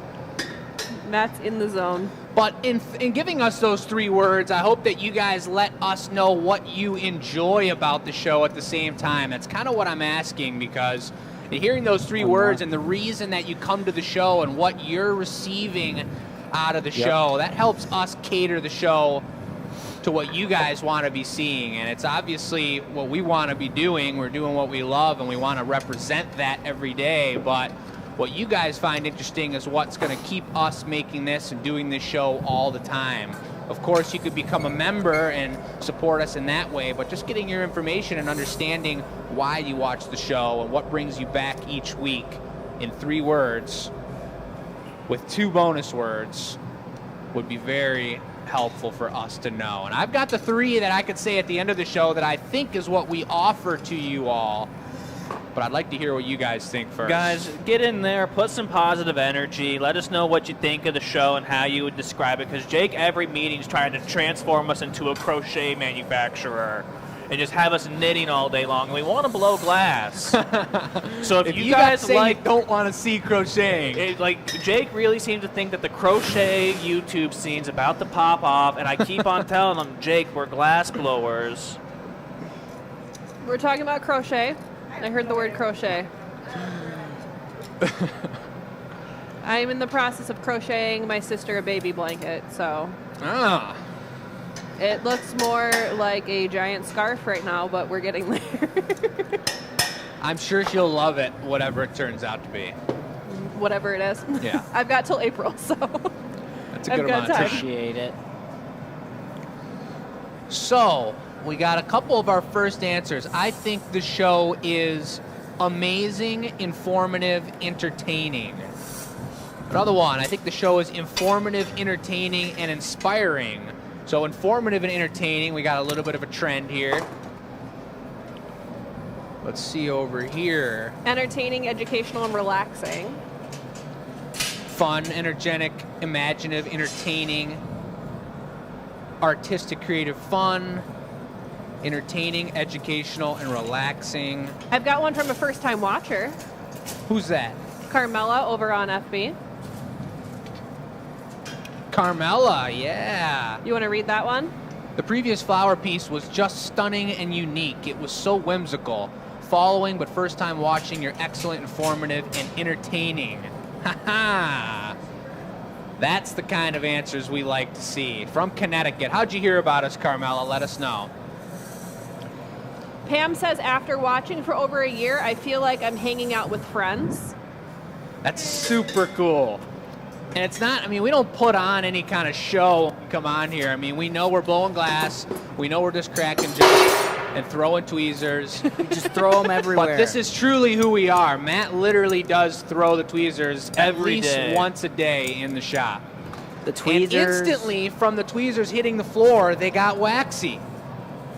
Matt's in the zone.
But in giving us those 3 words, I hope that you guys let us know what you enjoy about the show at the same time. That's kind of what I'm asking, because hearing those 3 words and the reason that you come to the show and what you're receiving out of the show, that helps us cater the show to what you guys want to be seeing. And it's obviously what we want to be doing. We're doing what we love, and we want to represent that every day. But what you guys find interesting is what's going to keep us making this and doing this show all the time. Of course, you could become a member and support us in that way, but just getting your information and understanding why you watch the show and what brings you back each week in 3 words with 2 bonus words would be very helpful for us to know. And I've got the 3 that I could say at the end of the show that I think is what we offer to you all. But I'd like to hear what you guys think first.
Guys, get in there, put some positive energy. Let us know what you think of the show and how you would describe it. Because Jake, every meeting, is trying to transform us into a crochet manufacturer and just have us knitting all day long. And we want to blow glass. So if you guys
say
like,
you don't want to see crocheting,
Jake really seems to think that the crochet YouTube scene's about to pop off. And I keep on telling him, Jake, we're glass blowers.
We're talking about crochet. I heard the word crochet. I'm in the process of crocheting my sister a baby blanket, so it looks more like a giant scarf right now, but we're getting there.
I'm sure she'll love it, whatever it turns out to be.
Whatever it is.
Yeah.
I've got till April, so
That's a
I've
good
got
amount of
time.
Appreciate it.
So, we got a couple of our first answers. I think the show is amazing, informative, entertaining. Another one, I think the show is informative, entertaining, and inspiring. So informative and entertaining, we got a little bit of a trend here. Let's see over here.
Entertaining, educational, and relaxing.
Fun, energetic, imaginative, entertaining, artistic, creative, fun, entertaining, educational, and relaxing.
I've got one from a first-time watcher,
Who's that?
Carmela over on FB.
Carmela, yeah.
You want to read that one?
The previous flower piece was just stunning and unique. It was so whimsical. Following, but first time watching, you're excellent, informative, and entertaining. Ha ha! That's the kind of answers we like to see. From Connecticut. How'd you hear about us, Carmela? Let us know.
Pam says, after watching for over a year, I feel like I'm hanging out with friends.
That's super cool. And it's not, I mean, we don't put on any kind of show when we come on here. I mean, we know we're blowing glass. We know we're just cracking jokes and throwing tweezers.
We just throw them everywhere.
But this is truly who we are. Matt literally does throw the tweezers at least once a day in the shop.
The tweezers.
And instantly, from the tweezers hitting the floor, they got waxy.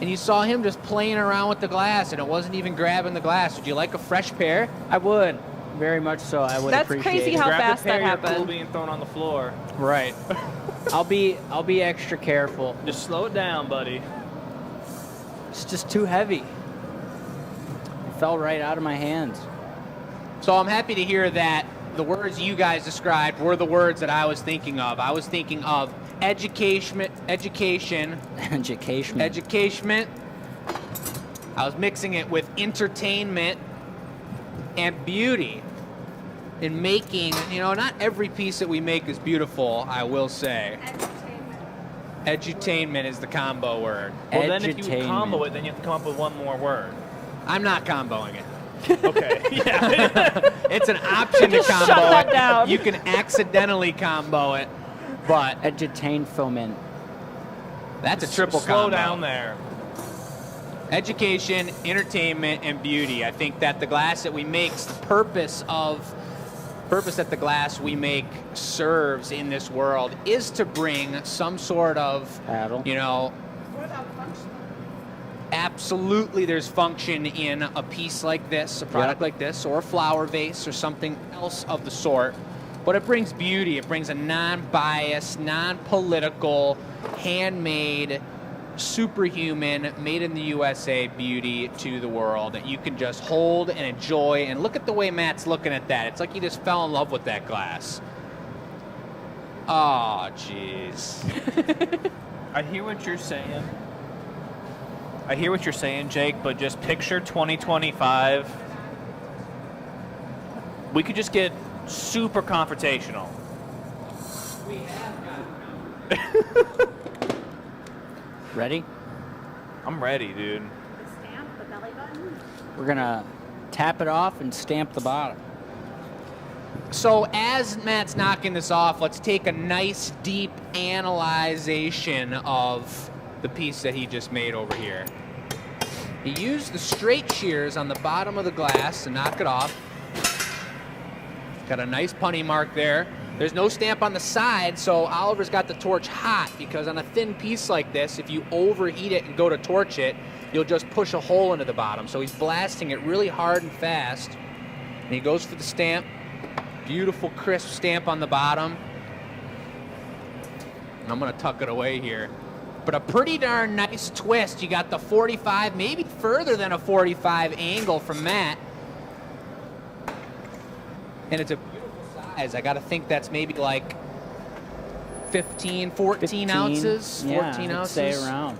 And you saw him just playing around with the glass, and it wasn't even grabbing the glass. Would you like a fresh pair?
I would. Very much so. I would
That's
appreciate
crazy
it.
how
Grab
fast
the pair,
that
you're cool
happened.
being thrown on the floor.
Right. I'll be extra careful.
Just slow it down, buddy.
It's just too heavy. It fell right out of my hands.
So I'm happy to hear that the words you guys described were the words that I was thinking of. I was thinking of education.
Education.
I was mixing it with entertainment and beauty. In making, you know, not every piece that we make is beautiful, I will say. Edutainment is the combo word.
Well, then if you
Edutainment.
combo it, then you have to come up with one more word.
I'm not comboing it.
Okay. Yeah.
It's an option to combo
shut that
it.
down.
You can accidentally combo it, but
Edutainment.
that's a triple
Slow
combo.
down there.
Education, entertainment, and beauty. I think that the glass that we make, the purpose that the glass we make serves in this world is to bring some sort of,
Paddle.
you know, absolutely there's function in a piece like this, a product like this, or a flower vase or something else of the sort. But it brings beauty. It brings a non-biased, non-political, handmade, superhuman, made in the USA beauty to the world that you can just hold and enjoy. And look at the way Matt's looking at that. It's like he just fell in love with that glass. Oh, jeez.
I hear what you're saying, Jake, but just picture 2025. We could just get super confrontational.
We have got
Ready?
I'm ready, dude.
Stamp the belly button.
We're going to tap it off and stamp the bottom.
So as Matt's knocking this off, let's take a nice deep analyzation of the piece that he just made over here. He used the straight shears on the bottom of the glass to knock it off. Got a nice punny mark there. There's no stamp on the side, so Oliver's got the torch hot because on a thin piece like this, if you overheat it and go to torch it, you'll just push a hole into the bottom. So he's blasting it really hard and fast. And he goes for the stamp. Beautiful, crisp stamp on the bottom. And I'm going to tuck it away here. But a pretty darn nice twist. You got the 45, maybe further than a 45 angle from Matt. And it's a I got to think that's maybe like 14 ounces. 14 ounces.
Stay around.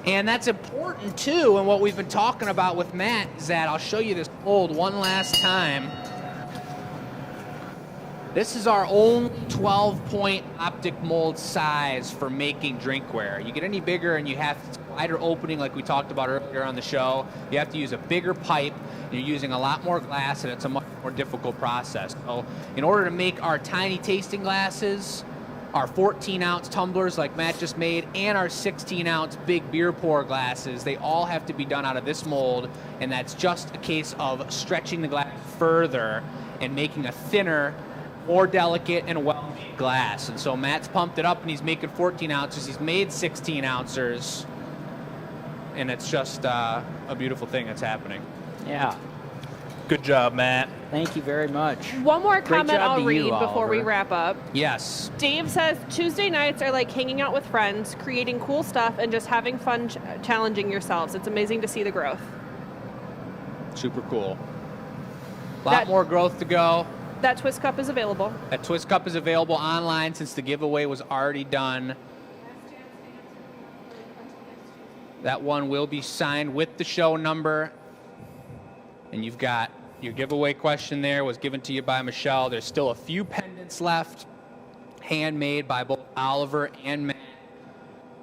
And that's important too. And what we've been talking about with Matt is that I'll show you this mold one last time. This is our only 12-point optic mold size for making drinkware. You get any bigger and you have wider opening like we talked about earlier on the show. You have to use a bigger pipe. You're using a lot more glass, and it's a much more difficult process. So in order to make our tiny tasting glasses, our 14-ounce tumblers like Matt just made, and our 16-ounce big beer pour glasses, they all have to be done out of this mold, and that's just a case of stretching the glass further and making a thinner, more delicate, and well-made glass. And so Matt's pumped it up, and he's making 14 ounces. He's made 16 ounces, and it's just a beautiful thing that's happening.
Yeah.
Good job, Matt.
Thank you very much.
One more
Great
comment
job
I'll
to
read
you,
before we
Oliver.
wrap up.
Yes.
Dave says Tuesday nights are like hanging out with friends, creating cool stuff, and just having fun challenging yourselves. It's amazing to see the growth.
Super cool. A lot more growth to go.
That Twist Cup is available.
That Twist Cup is available online since the giveaway was already done. That one will be signed with the show number. And you've got your giveaway question there was given to you by Michelle. There's still a few pendants left. handmade by both Oliver and Matt,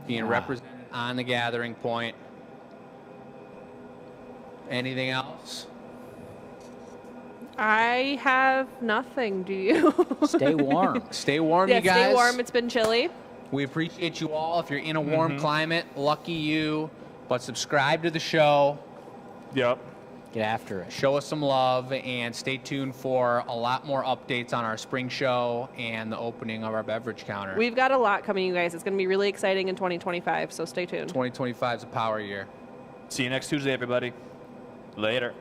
being represented on the gathering point. Anything else?
I have nothing. Do you?
Stay warm.
Stay warm,
Yeah,
you guys.
stay warm. It's been chilly.
We appreciate you all. If you're in a warm climate, lucky you. But subscribe to the show.
Yep.
Get after it.
Show us some love, and stay tuned for a lot more updates on our spring show and the opening of our beverage counter.
We've got a lot coming, you guys. It's going to be really exciting in 2025, so stay tuned.
2025 is a power year.
See you next Tuesday, everybody. Later.